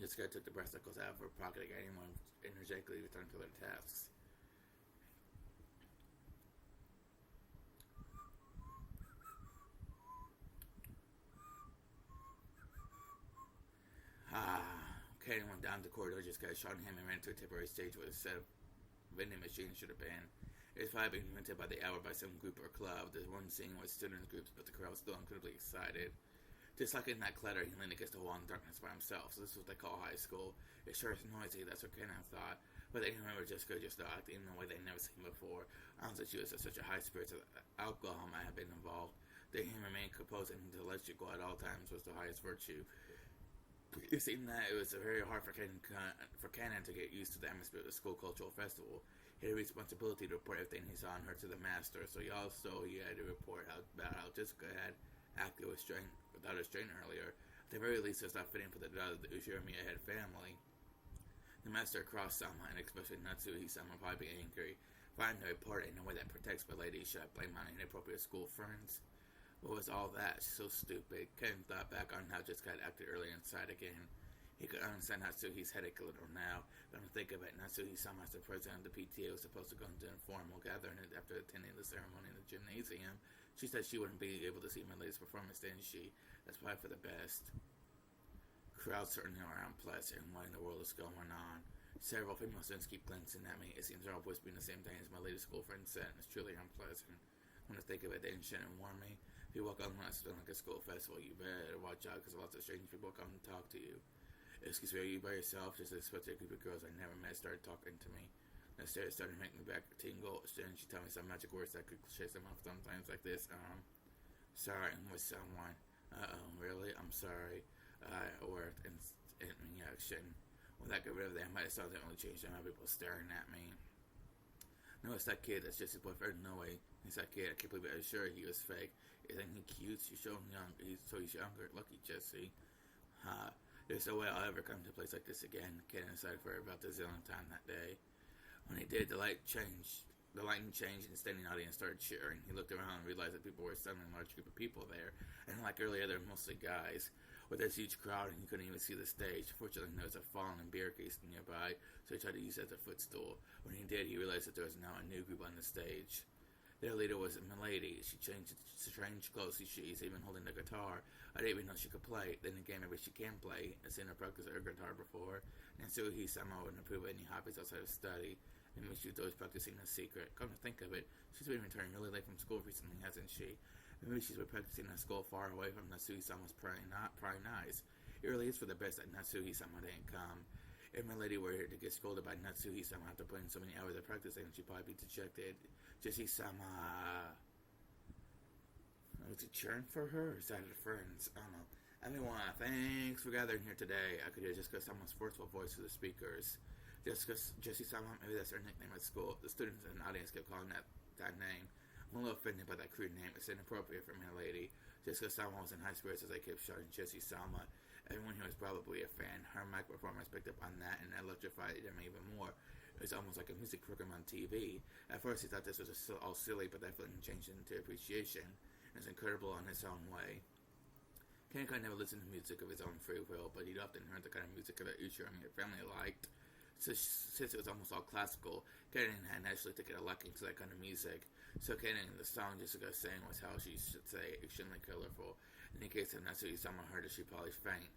Jessica took the breast knuckles out of her pocket again and energetically returned to their tasks. Kaden went down the corridor, just got shot at him and ran to a temporary stage where a set of vending machines should have been. It was probably being rented by the hour by some group or club. The one scene was student groups, but the crowd was still incredibly excited. Just like in that clutter, he leaned against the wall in darkness by himself. So this is what they call high school. It sure is noisy, that's what Kenan thought. But they remember Jessica just acting in a way they'd never seen before. Honestly, she was at such a high spirit that alcohol might have been involved. The Umineko posing to let you go at all times was the highest virtue. It seemed that it was very hard for Canon to get used to the atmosphere of the school cultural festival. He had a responsibility to report everything he saw and heard to the master, so he had to report about how Jessica had acted without a strain earlier. At the very least, it's not fitting for the daughter of the Ushiramiya head family. The master crossed Sama, and especially Natsuhi-sama, probably angry. Finding the report in a way that protects my lady, should I blame on inappropriate school friends? What was all that? So stupid. Ken thought back on how Jessica had acted earlier inside again. He could understand Natsuhi's headache a little now, but to think of it, Natsuhi-sama, as the president of the PTA, was supposed to go into an informal gathering after attending the ceremony in the gymnasium. She said she wouldn't be able to see my lady's performance, didn't she? That's probably for the best. Crowd certainly around unpleasant. What in the world is going on? Several female students keep glancing at me. It seems they're all whispering the same thing as my lady's school friend said, and it's truly unpleasant. When I think of it, they shouldn't warn me. If you walk on when it's like a school festival, you better watch out, because lots of strange people come and talk to you. Excuse me, are you by yourself? Just expected a group of girls I never met started talking to me. The stairs started making me back tingle. Then she told me some magic words that could chase them off sometimes like this. Sorry, I'm with someone. Really? I'm sorry. Or in action. When I got rid of them, I saw that only changed how people staring at me. No, it's that kid. That's just his boyfriend. No way. He's that kid. I can't believe it. I was sure he was fake. Isn't he cute? He's so young. He's younger. Lucky Jesse. There's no way I'll ever come to a place like this again. Kid decided for about the zillion time that day. When he did, the lighting changed, and the standing audience started cheering. He looked around and realized that people were suddenly a large group of people there. And like earlier, they were mostly guys. With this huge crowd, and he couldn't even see the stage. Fortunately, there was a fallen beer case nearby, so he tried to use it as a footstool. When he did, he realized that there was now a new group on the stage. Their leader was Milady. She changed strange clothes. She's even holding the guitar. I didn't even know she could play. Then again, maybe she can play. I've seen her practice her guitar before. And so he somehow wouldn't approve of any hobbies outside of study. Maybe she was always practicing in secret. Come to think of it, she's been returning really late from school recently, hasn't she? Maybe she's been practicing in school far away from Natsuhi-sama's prying eyes. It really is for the best that Natsuhi-sama didn't come. If my lady were here to get scolded by Natsuhi-sama after putting so many hours of practicing, she'd probably be dejected. Jesse-sama. Was it cheering for her or is that her friends? I don't know. Everyone, thanks for gathering here today. I could hear Jessica-sama's forceful voice through the speakers. Jesse-sama, maybe that's her nickname at school. The students in the audience kept calling that name. I'm a little offended by that crude name. It's inappropriate for my lady. Jessica-sama was in high spirits as I kept shouting Jesse-sama. Everyone here was probably a fan. Her mic performance picked up on that and electrified them even more. It was almost like a music program on TV. At first he thought this was all silly, but that feeling changed into appreciation. It was incredible in its own way. Ken could never listen to music of his own free will, but he'd often heard the kind of music that Ushiramiya family liked. Since it was almost all classical, Ken had naturally taken a liking to that kind of music. So Ken, the song Jessica sang was how she should say, extremely colorful. In case of Natsuhi-sama heard it, she'd probably faint.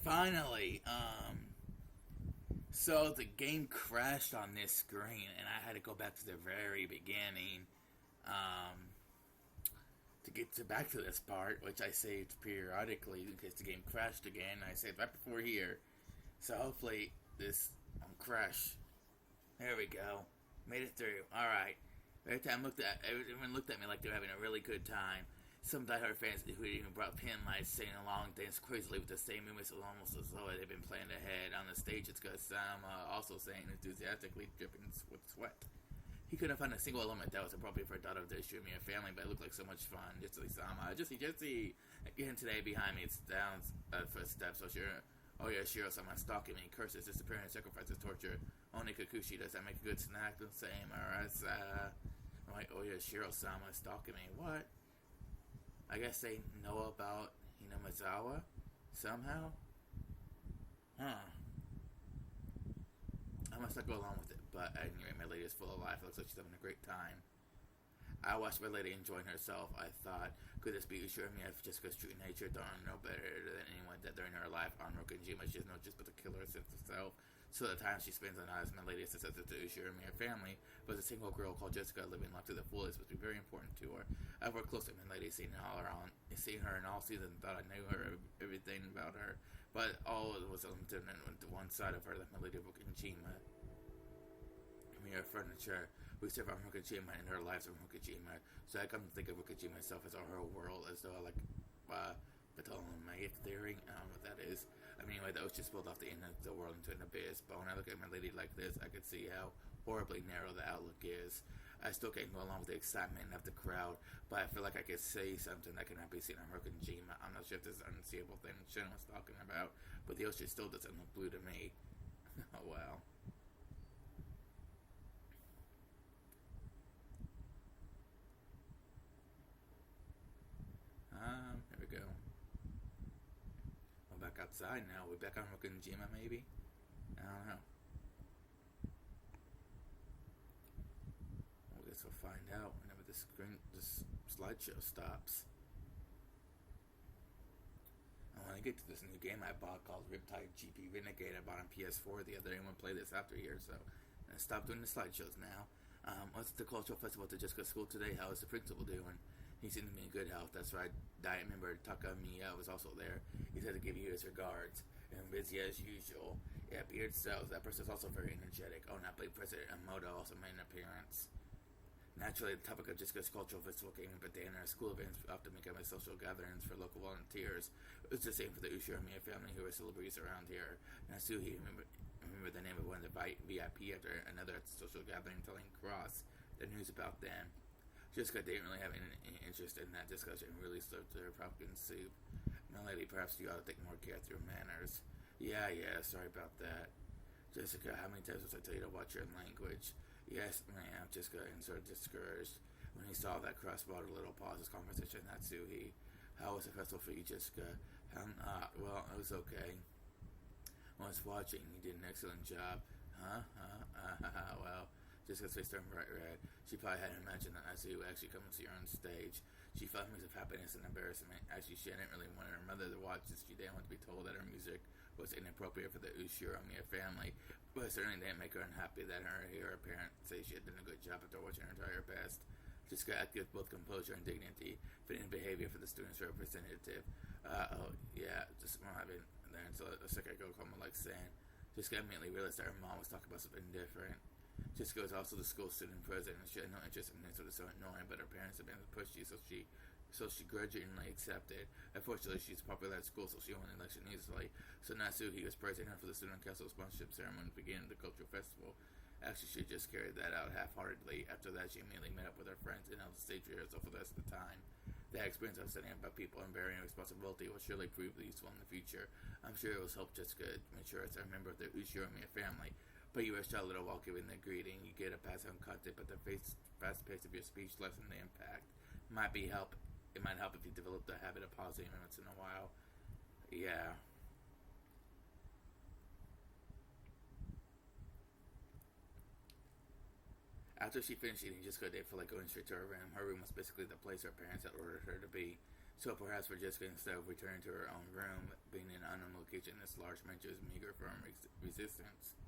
Finally, so the game crashed on this screen, and I had to go back to the very beginning, to get back to this part, which I saved periodically in case the game crashed again. I saved right before here, so hopefully this won't crash. There we go, made it through. All right. Everyone looked at me like they were having a really good time. Some diehard fans who even brought pin lights singing along danced crazily with the same movements almost as though they'd been playing ahead. On the stage, it's got Sam also saying enthusiastically, dripping with sweat. He couldn't find a single element that was appropriate for a daughter of the Ushiramiya family, but it looked like so much fun. Jesse! Again today, behind me, it's down footsteps. Shiro-sama stalking me, curses, disappearing, sacrifices, torture. Only Kakushi, does that make a good snack? The same, alright, Shiro-sama stalking me. What? I guess they know about Hinamizawa? Somehow? Huh. I must not go along with it, but at any rate, my lady is full of life. It looks like she's having a great time. I watched my lady enjoying herself. I thought, could this be Ushiramiya if Jessica's true nature? Don't know better than anyone that during her life on Rokenjima, she has no just but the killer sense of self. So the time she spends on us, my lady is successor to the Ushiramiya family, but a single girl called Jessica living life to the fullest must be very important to her. I've worked closely with my lady, seen her in all seasons, thought I knew her, everything about her, but all was limited to one side of her, that my lady Rokenjima. Mere furniture. We serve our Rokujima and our lives are Rokujima. So I come to think of Rokujima myself as our whole world, as though I like Ptolemaic theory. I don't know what that is. I mean, anyway, that was just built off the end of the world into an abyss. But when I look at my lady like this, I can see how horribly narrow the outlook is. I still can't go along with the excitement of the crowd, but I feel like I could say something that cannot be seen on Rokujima. I'm not sure if this is an unseeable thing Shin was talking about, but the ocean still doesn't look blue to me. Oh well. Here we go. We're back outside now. We're back on Rokujima, maybe? I don't know. I guess we'll find out whenever this slideshow stops. And when I get to this new game I bought called Riptide GP Renegade, I bought on PS4 the other day. I'm going to play this after here, so I'm going to stop doing the slideshows now. What's the cultural festival at the Jessica School today? How is the principal doing? He seemed to be in good health. That's right. Diet member Takamiya was also there. He said to give you his regards. And busy as usual. Yeah, Beard Cells. That person's also very energetic. Oh, not Blade President Emoto also made an appearance. Naturally, the topic of Jessica's cultural festival came up at the end of our school events often become social gatherings for local volunteers. It was the same for the Ushiramiya family who were celebrities around here. Nasuhi remember the name of one of the VIP after another social gathering telling Cross the news about them. Jessica didn't really have any interest in that discussion, really served her pumpkin soup. My lady, perhaps you ought to take more care of your manners. Yeah, sorry about that. Jessica, how many times must I tell you to watch your language? Yes, ma'am, Jessica answered, discouraged. When he saw that Cross brought a little pause his conversation, Natsuhi. How was the festival for you, Jessica? Well, it was okay. I was watching, you did an excellent job. Well, Jessica's face turned bright red. She probably hadn't imagined that Natsuhi would actually come and see her on stage. She felt a mix of happiness and embarrassment. Actually, she hadn't really wanted her mother to watch this. She didn't want to be told that her music was inappropriate for the Ushiramiya family, but it certainly didn't make her unhappy that her parents say she had done a good job after watching her try her best. Jessica acted with both composure and dignity, fitting behavior for the student's representative. Just not having there until a second ago, called me like saying. Jessica immediately realized that her mom was talking about something different. Jessica was also the school student president. She had no interest in this, so it was so annoying, but her parents had been pushy, so she grudgingly accepted. Unfortunately, she's popular at school, so she won the election easily. So Natsuhi was president for the student council sponsorship ceremony beginning the cultural festival. Actually, she just carried that out half-heartedly. After that, she immediately met up with her friends and held the stage rehearsal for the rest of the time. That experience of setting up people and bearing responsibility will surely prove useful in the future. I'm sure it will help Jessica mature as a member of the Ushiramiya family. But you rest out a little while giving the greeting. You get a pass on content, but the fast pace of your speech lessen the impact. It might help if you develop the habit of pausing once in a while. Yeah. After she finished eating, Jessica didn't feel like going straight to her room. Her room was basically the place her parents had ordered her to be. So perhaps for Jessica, instead of returning to her own room, being in an unknown location, this large mansion is meager for her resistance.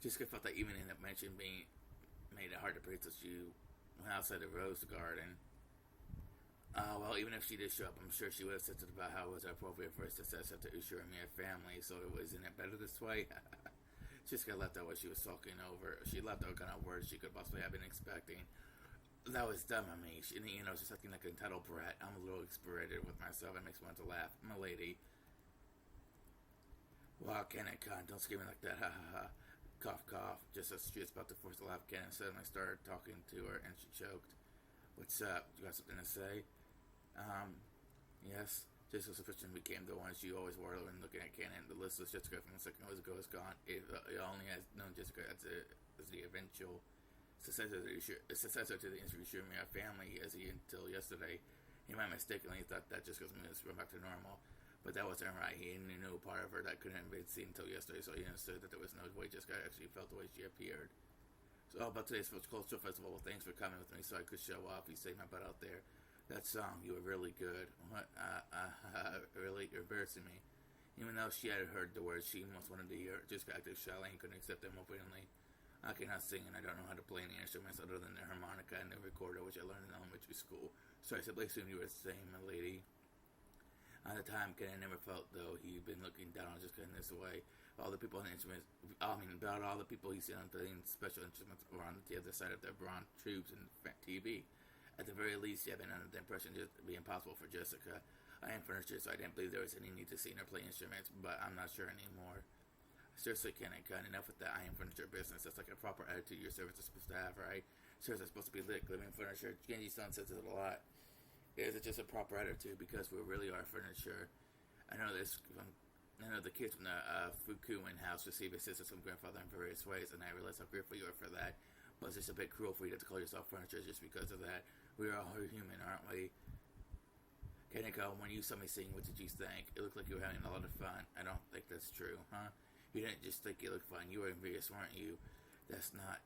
Jessica felt that even in that mansion being made it hard to breathe, so she went outside the rose garden. Well, even if she did show up, I'm sure she would have said something about how it was appropriate for us to set up the Ushiramiya family, so isn't it better this way? Jessica left out what she was talking over. She left out kind of words she could possibly have been expecting. That was dumb of me. She, just acting like an entitled brat. I'm a little exasperated with myself. It makes me want to laugh. My lady. Wow, Kenneth, con, don't scream like that. Ha ha ha. Cough, cough. Just as she was about to force a laugh, Kenneth suddenly started talking to her, and she choked. What's up? You got something to say? Yes. Jessica's suspicion became the one she always wore when looking at Cannon. The listless Jessica from a second ago is gone. It only has known Jessica as the eventual successor to the Ushiramiya family as he until yesterday. He might mistakenly thought that Jessica's mood went back to normal. But that wasn't right. He knew part of her that couldn't have been seen until yesterday, so he understood that there was no way Jessica actually felt the way she appeared. So about today's cultural festival, well, thanks for coming with me so I could show off. You saved my butt out there. That song, you were really good. What? Really? You're embarrassing me. Even though she had heard the words, she almost wanted to hear it. Just acted shy and couldn't accept them openly. I cannot sing and I don't know how to play any instruments other than the harmonica and the recorder, which I learned in elementary school. So I simply assumed you were the same, my lady. At the time, Ken never felt though he'd been looking down on just in this way. All the people on the instruments, about all the people he's seen on playing special instruments were on the other side of the bronze tubes and TV. At the very least, he had been under the impression it would be impossible for Jessica. I am furniture, so I didn't believe there was any need to see her play instruments, but I'm not sure anymore. Seriously, Ken, enough with that I am furniture business. That's like a proper attitude your servants are supposed to have, right? Servants are supposed to be living furniture. Genji's son says it a lot. Is it just a proper attitude because we really are furniture? I know this. I know the kids from the Fukuin house receive assistance from grandfather in various ways, and I realize how grateful you are for that. But it's just a bit cruel for you to call yourself furniture just because of that. We are all human, aren't we? Kaneko, when you saw me sing, what did you think? It looked like you were having a lot of fun. I don't think that's true, huh? You didn't just think you looked fun. You were envious, weren't you? That's not...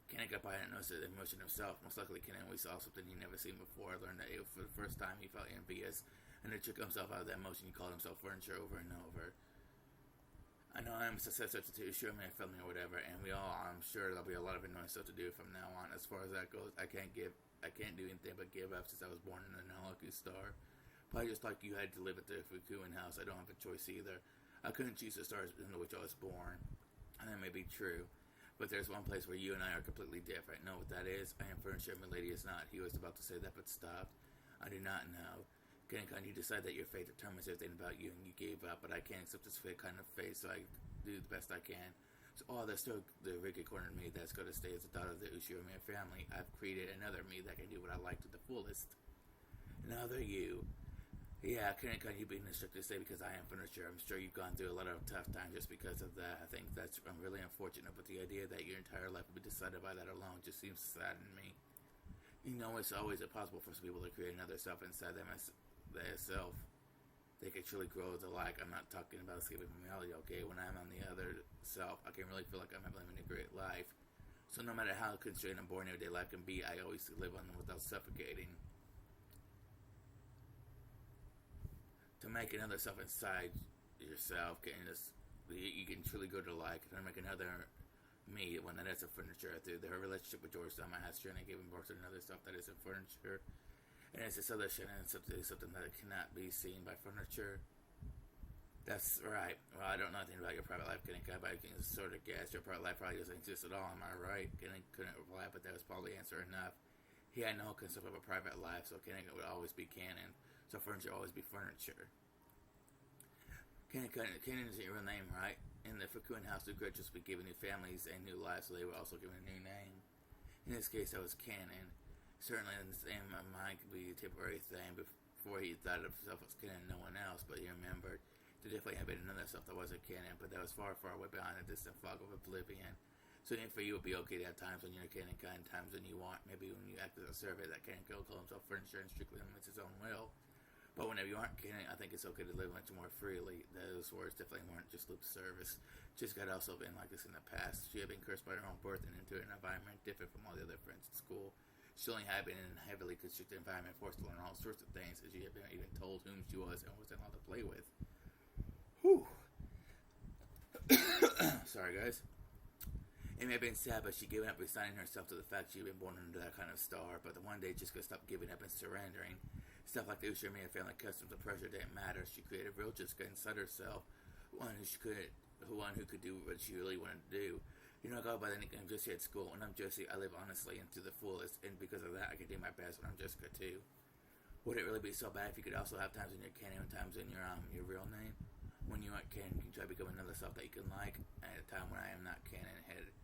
Kaneko probably didn't notice the emotion himself. Most likely, Kaneko saw something he'd never seen before. Learned that for the first time he felt envious, and it took himself out of that emotion. He called himself furniture over and over. I know I'm a successor to sure my family or whatever, and I'm sure there'll be a lot of annoying stuff to do from now on. As far as that goes, I can't do anything but give up since I was born in an unlucky star. Probably just like you had to live at the Fukuin house, I don't have a choice either. I couldn't choose the stars into which I was born. And that may be true. But there's one place where you and I are completely different. Know what that is? I am furniture, Milady is not. He was about to say that, but stopped. I do not know. Kaneko, you decide that your fate determines everything about you, and you gave up, but I can't accept this kind of fate, so I do the best I can. So, there's still the wicked corner of me that's going to stay as a daughter of the Ushirome family. I've created another me that can do what I like to the fullest. Another you. Yeah, Kaneko, you've been instructed to stay because I am furniture. I'm sure you've gone through a lot of tough times just because of that. I think that's really unfortunate, but the idea that your entire life would be decided by that alone just seems to sadden me. You know, it's always impossible for some people to create another self inside themselves. They can truly grow as alike. I'm not talking about escaping from reality, okay? When I'm on the other self, I can really feel like I'm living a great life. So no matter how constrained and boring everyday life can be, I always live on them without suffocating. To make another self inside yourself, you can truly go to like, to make another me, when that is a furniture. Through her relationship with George Sama has turned and given birth to another stuff that isn't furniture. And it's this other shit, and it's something that cannot be seen by furniture. That's right. Well, I don't know anything about your private life, Kaneko, but I can sort of guess your private life probably doesn't exist at all, am I right? Kaneko couldn't reply, but that was probably the answer enough. He had no concept of a private life, so Kaneko would always be canon. So furniture will always be furniture. Canon is your real name, right? In the Fukuin house, the graduates would be given new families and new lives, so they were also given a new name. In this case, that was canon. Certainly, the name of mine could be a temporary thing. Before he thought of himself as canon, no one else, but he remembered there definitely had been another stuff that wasn't canon, but that was far, far away behind a distant fog of oblivion. So even for you, it would be okay to have times when you're canon, kind times when you want. Maybe when you act as a servant, that canon call himself furniture and strictly limits his own will. But whenever you aren't canon, I think it's okay to live much more freely. Those words definitely weren't just lip service. Jessica had also been like this in the past. She had been cursed by her own birth and into an environment different from all the other friends at school. She only had been in a heavily constricted environment, forced to learn all sorts of things, as she had been even told whom she was and wasn't allowed to play with. Whew. Sorry, guys. It may have been sad, but she gave up resigning herself to the fact she had been born under that kind of star. But the one day Jessica stopped giving up and surrendering. Stuff like the Ushirome family customs of pressure didn't matter. She created real Jessica inside herself, one who could do what she really wanted to do. You know, I go by the nickname Jessie at school. When I'm Jessie, I live honestly and to the fullest, and because of that, I can do my best when I'm Jessica too. Would it really be so bad if you could also have times when you're canon and times when you're your real name? When you aren't canon, you can try to become another self that you can like. At a time when I am not canon-headed.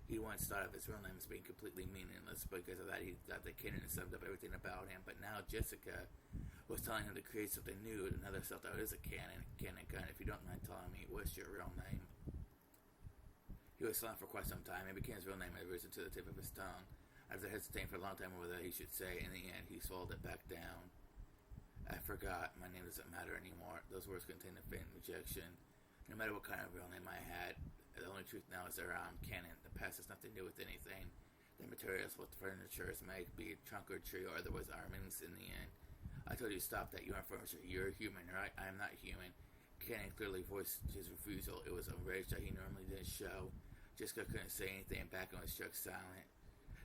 He once thought of his real name as being completely meaningless. Because of that, he thought that canon summed up everything about him. But now Jessica was telling him to create something new, another self that is a canon. If you don't mind telling me, what's your real name? He was silent for quite some time, and Ken's real name had risen to the tip of his tongue. After hesitating for a long time over whether he should say, in the end, he swallowed it back down. I forgot. My name doesn't matter anymore. Those words contained a faint rejection. No matter what kind of real name I had, the only truth now is that I'm canon. The past has nothing to do with anything. The materials, what the furniture is made, be it trunk or tree or otherwise, are meaningless in the end. I told you to stop that. You aren't furniture. You're human, right? I am not human. Canon clearly voiced his refusal. It was a rage that he normally didn't show. Jessica couldn't say anything back and was struck silent.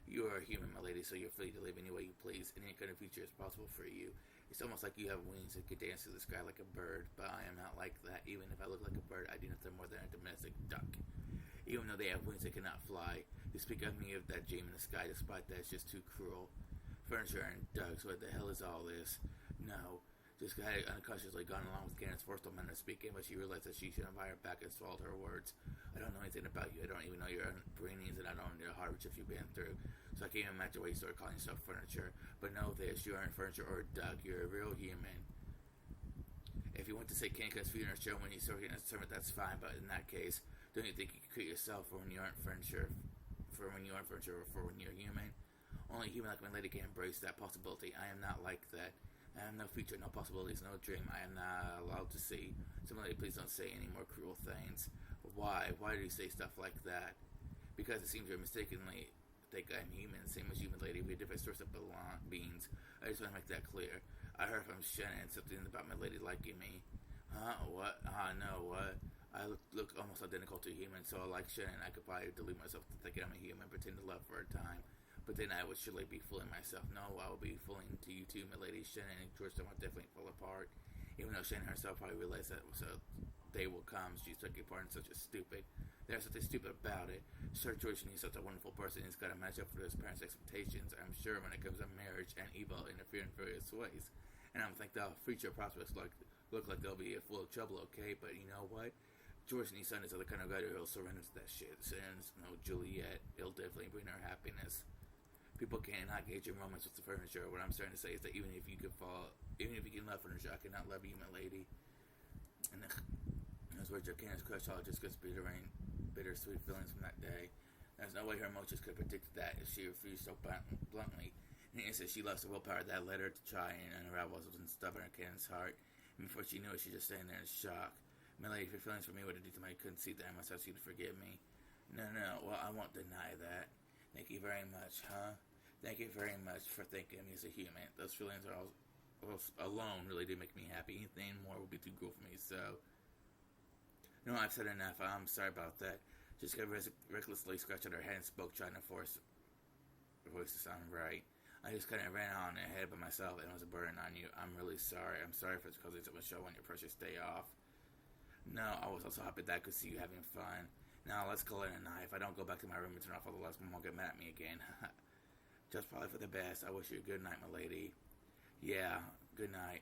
You are a human, my lady, so you're free to live any way you please. Any kind of future is possible for you. It's almost like you have wings and can dance through the sky like a bird, but I am not like that. Even if I look like a bird, I do nothing more than a domestic duck. Even though they have wings, they cannot fly. You speak of me of that dream in the sky, despite that, it's just too cruel. Furniture and ducks, what the hell is all this? No. Just had unconsciously gone along with Kenneth's forced manner of speaking, but she realized that she should invite her back and swallowed her words. I don't know anything about you. I don't even know your upbringings, and I don't know the hardships you've been through. So I can't even imagine why you started calling yourself furniture. But know this, you aren't furniture or a duck. You're a real human. If you want to say Kenneth's funeral show when you start getting a sermon, that's fine. But in that case, don't you think you can create yourself for when you aren't furniture, for when you aren't furniture, or for when you're human? Only a human like my lady can embrace that possibility. I am not like that. I have no future, no possibilities, no dream. I am not allowed to see. Somebody, please don't say any more cruel things. Why? Why do you say stuff like that? Because it seems you mistakenly think I'm human, same as human lady. We have different sorts of beings. I just want to make that clear. I heard from Shannon something about my lady liking me. Huh? What? No, what? I look almost identical to a human, so like Shannon, I could probably delude myself to thinking I'm a human, pretend to love for a time. But then I would surely be fooling myself. No, I will be fooling to you too, my lady. Shannon and Georgetown will definitely fall apart. Even though Shannon herself probably realized that so day will come, she's taking part in such a stupid. There's something stupid about it. Sir George needs such a wonderful person. He's got to match up for his parents' expectations. I'm sure when it comes to marriage and evil interfere in various ways. And I'm thinking the future prospects look like they'll be full of trouble, okay? But you know what? George and his son is the kind of guy who'll surrender to that shit. Since no Juliet, he'll definitely bring her happiness. People cannot gauge your moments with the furniture. What I'm starting to say is that even if you can love furniture, I cannot love you, my lady. And those words, your Candace crushed all just because bittersweet feelings from that day. There's no way her emotions could have predicted that if she refused so bluntly. In an instant, she lost the willpower that led her to try and unravel something stubborn in Candace's heart. And before she knew it, she just standing there in shock. My lady, if your feelings for me would have done to me, I couldn't see that. I must ask you to forgive me. No, well, I won't deny that. Thank you very much, huh? Thank you very much for thinking of me as a human. Those feelings are all alone really do make me happy. Anything more would be too cruel for me, so... No, I've said enough. I'm sorry about that. Just got recklessly scratched at her head and spoke, trying to force her voice to sound right. I just kind of ran on ahead by myself and it was a burden on you. I'm really sorry. I'm sorry for causing so much show on your precious day off. No, I was also happy that I could see you having fun. Now, let's call it a night. If I don't go back to my room and turn off all the lights, Mom won't get mad at me again. Just probably for the best. I wish you a good night, my lady. Yeah, good night.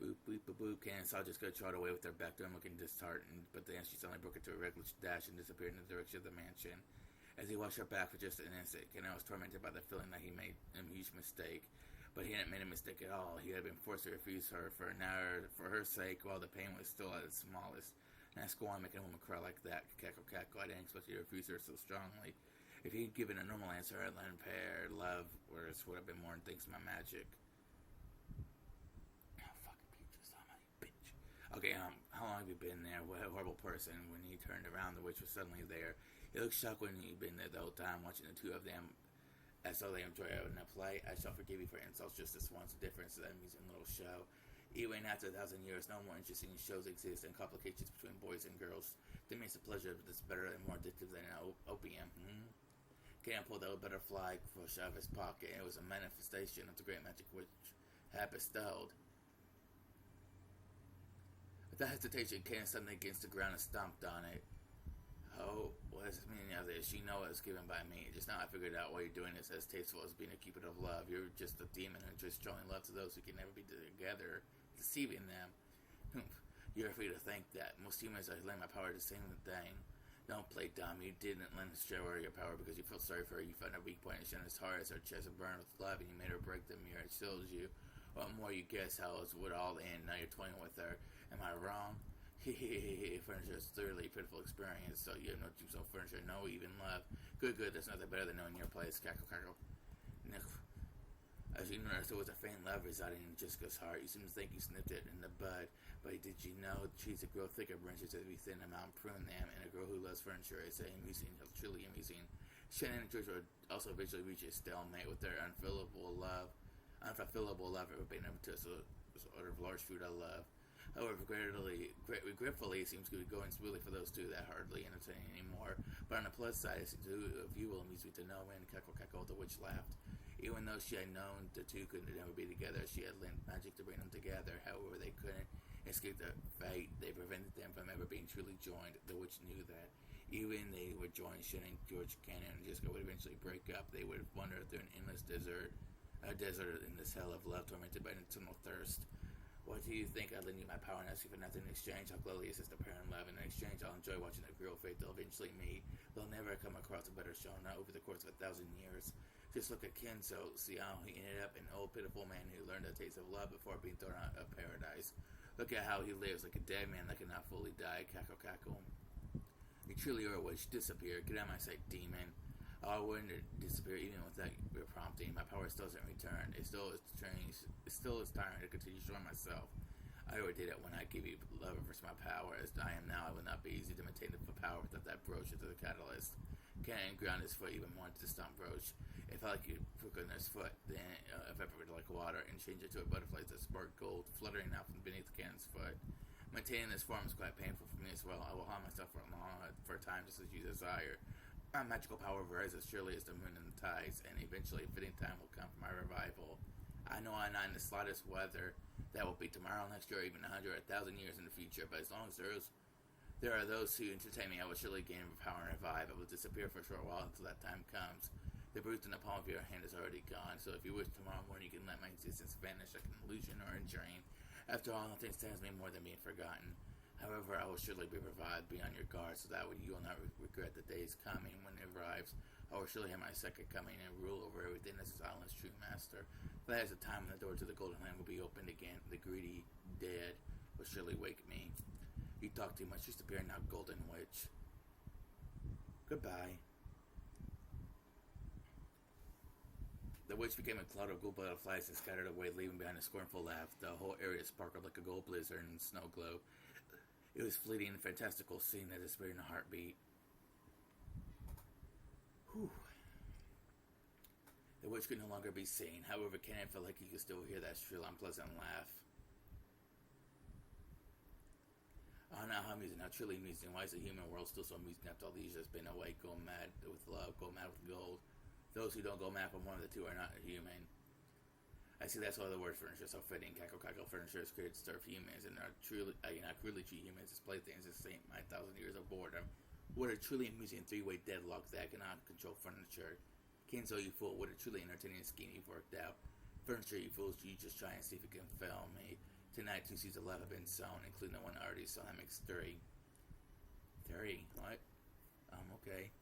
Boop, boop, boop, boop. Candace saw just go trot away with her back to him looking disheartened, but then she suddenly broke into a reckless dash and disappeared in the direction of the mansion. As he watched her back for just an instant, Candace was tormented by the feeling that he made a huge mistake. But he hadn't made a mistake at all. He had been forced to refuse her for an hour for her sake while the pain was still at its smallest. And that's go on making a woman cry like that. Cackle, cackle. I didn't expect you to refuse her so strongly. If he'd given a normal answer, I'd let him pair love, whereas would have been more than thanks to my magic. Oh, fucking putrid, somebody, bitch. Okay, how long have you been there? What a horrible person. When he turned around, the witch was suddenly there. He looked shocked when he'd been there the whole time, watching the two of them. As though they enjoy it in a play. I shall forgive you for insults just this once. The difference is that amusing little show. Even after 1,000 years, no more interesting shows exist than complications between boys and girls. To me, it's a pleasure that's better and more addictive than opium. Cam pulled out a butterfly fish out of his pocket, and it was a manifestation of the great magic which had bestowed. Without hesitation, Cam suddenly against the ground and stomped on it. Oh, what does this mean of this? You know it was given by me. Just now I figured out why you're doing this as tasteful as being a cupid of love. You're just a demon who just showing love to those who can never be together, deceiving them. You're free to think that. Most humans are lend my power to the same thing. Don't play dumb. You didn't lend her your power because you felt sorry for her. You found a weak point in Shannon's heart as her chest burned with love, and you made her break the mirror. It shows you. What more you guess how it would all end. Now you're toying with her. Am I wrong? Furniture is thoroughly a pitiful experience, so you have no juice on furniture, no even love. Good, there's nothing better than knowing your place. Cackle, cackle. As you noticed, there was a faint love residing in Jessica's heart. You seem to think you snipped it in the bud, but did you know trees that grow thicker branches as we thin them out and prune them, and a girl who loves furniture is amusing, truly amusing. Shannon and George would also eventually reach a stalemate with their unfulfillable love ever being able to a sort of large fruit of love. However, regretfully, it seems to be going smoothly for those two that hardly entertain anymore. But on the plus side, it seems to you will amuse me to know when cackle, cackle, the witch laughed. Even though she had known the two could never be together, she had lent magic to bring them together. However, they couldn't escape their fate. They prevented them from ever being truly joined. The witch knew that. Even they were joined, she and George Cannon and Jessica would eventually break up. They would wander through an endless desert, a desert in this hell of love, tormented by an eternal thirst. What do you think? I'd lend you my power and ask you for nothing in exchange. I'll gladly assist the pair in love. In exchange, I'll enjoy watching the real fate they'll eventually meet. They'll never come across a better show, not over the course of 1,000 years. Just look at Kenzo. See how he ended up an old, pitiful man who learned the taste of love before being thrown out of paradise. Look at how he lives, like a dead man that cannot fully die. Cackle, cackle. You truly are a witch. Disappear. Get out of my sight, demon. I wouldn't disappear even without your prompting. My power still doesn't return. It still is strange. It still is tiring to continue showing myself. I already did it when I gave you love versus my power. As I am now, it will not be easy to maintain the power without that brooch into the catalyst. Cannon ground his foot even more to the stump brooch. It felt like you took on his foot, then evaporated like water and changed it to a butterfly that sparked gold, fluttering out from beneath Cannon's foot. Maintaining this form is quite painful for me as well. I will harm myself for a time just as you desire. My magical power varies as surely as the moon and the tides, and eventually a fitting time will come for my revival. I know I'm not in the slightest whether that will be tomorrow, next year, or even 100 or 1,000 years in the future, but as long as there are those who entertain me, I will surely gain power and revive. I will disappear for a short while until that time comes. The bruise in the palm of your hand is already gone, so if you wish tomorrow morning, you can let my existence vanish like an illusion or a dream. After all, nothing stands me more than being forgotten. However, I will surely be revived. Be on your guard, so that way you will not regret the days coming when it arrives. I will surely have my second coming and rule over everything as this island's true master. That is the time when the door to the Golden Land will be opened again. The greedy dead will surely wake me. You talk too much. Disappear now, Golden Witch. Goodbye. The witch became a cloud of gold butterflies and scattered away, leaving behind a scornful laugh. The whole area sparkled like a gold blizzard and snow glow. It was fleeting and fantastical, scene that disappeared in a heartbeat. Whew. The witch could no longer be seen. However, Cannon felt like he could still hear that shrill, unpleasant laugh. Oh, now how amusing, how truly amusing. Why is the human world still so amusing after all these years? Been away, go mad with love, go mad with gold. Those who don't go mad from one of the two are not human. I see that's why the word furniture is so fitting. Cackle, cackle, furniture is created to serve humans, and are truly, not crudely treat humans as playthings that same 9,000 years of boredom. What a truly amusing three-way deadlock that cannot control furniture. Kenzo, you fool, what a truly entertaining scheme you've worked out. Furniture, you fools, you just try and see if you can fail me. Tonight, 2 seeds of love have been sown, including the one already sown. That makes 3. 3? What? Okay.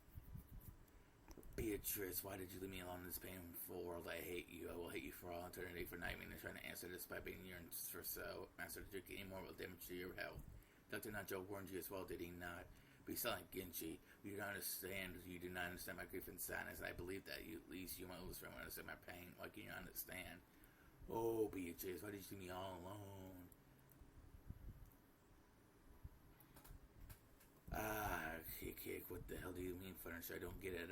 Beatrice, why did you leave me alone in this painful world? I hate you. I will hate you for all eternity for not even trying to answer this by being yearns for so. Master to drink any more will damage to your health. Dr. Nacho warned you as well, did he not? Be silent, Genji. You do not understand. You do not understand my grief and sadness. I believe that at least you, my oldest friend, will understand my pain. Why can you not understand? Oh, Beatrice, why did you leave me all alone? Kick, what the hell do you mean, furniture? I don't get it.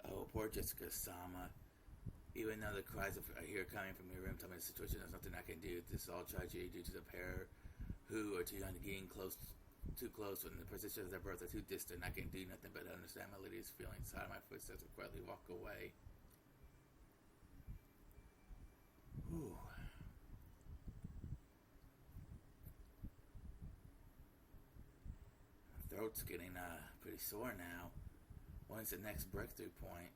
Oh, poor Jessica-sama. Even though the cries I hear coming from your room tell me the situation, there's nothing I can do. This is all tragedy due to the pair who are too young to getting too close when the positions of their birth are too distant. I can do nothing but understand my lady's feelings. Out of my footsteps and quietly walk away. Whew. Throat's getting pretty sore now. When's the next breakthrough point?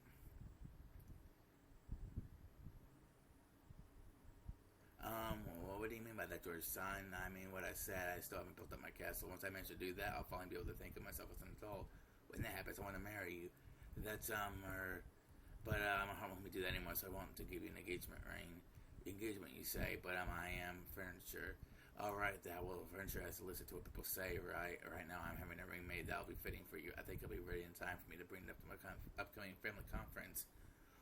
What do you mean by that, George? Son, I mean what I said. I still haven't built up my castle. Once I manage to do that, I'll finally be able to think of myself as an adult. When that happens, I want to marry you. That's but my heart won't let me do that anymore, so I want to give you an engagement ring. Engagement, you say, but I am furniture. Alright, furniture has to listen to what people say, right? Right now I'm having a ring made that'll be fitting for you. I think it'll be ready in time for me to bring it up to my upcoming family conference.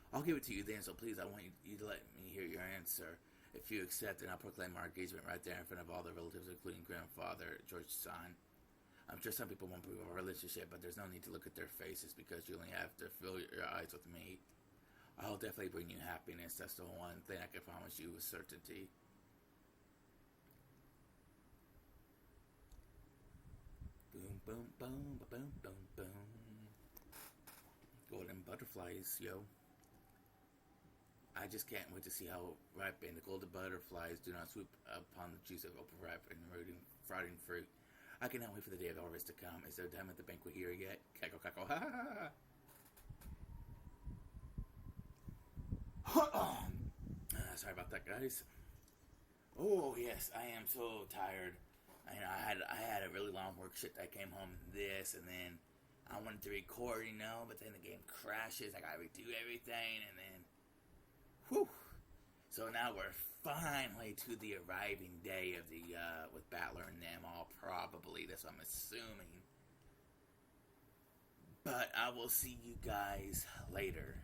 I'll give it to you then, so please, I want you to let me hear your answer. If you accept, then I'll proclaim our engagement right there in front of all the relatives, including grandfather, George's son. I'm sure some people won't prove our relationship, but there's no need to look at their faces because you only have to fill your eyes with me. I'll definitely bring you happiness. That's the one thing I can promise you with certainty. Boom, boom, boom, boom, boom, boom. golden butterflies, yo. I just can't wait to see how ripening the golden butterflies do not swoop upon the juice of overripe and rotting fruit. I cannot wait for the day of the harvest to come. Is there time at the banquet here yet? Cackle, cackle, ha ha ha. Sorry about that, guys. Oh yes, I am so tired. I had a really long work shift. I came home this, and then I wanted to record, but then the game crashes. I gotta redo everything, and then, whew. So now we're finally to the arriving day of the with Battler and them all. Probably that's what I'm assuming. But I will see you guys later.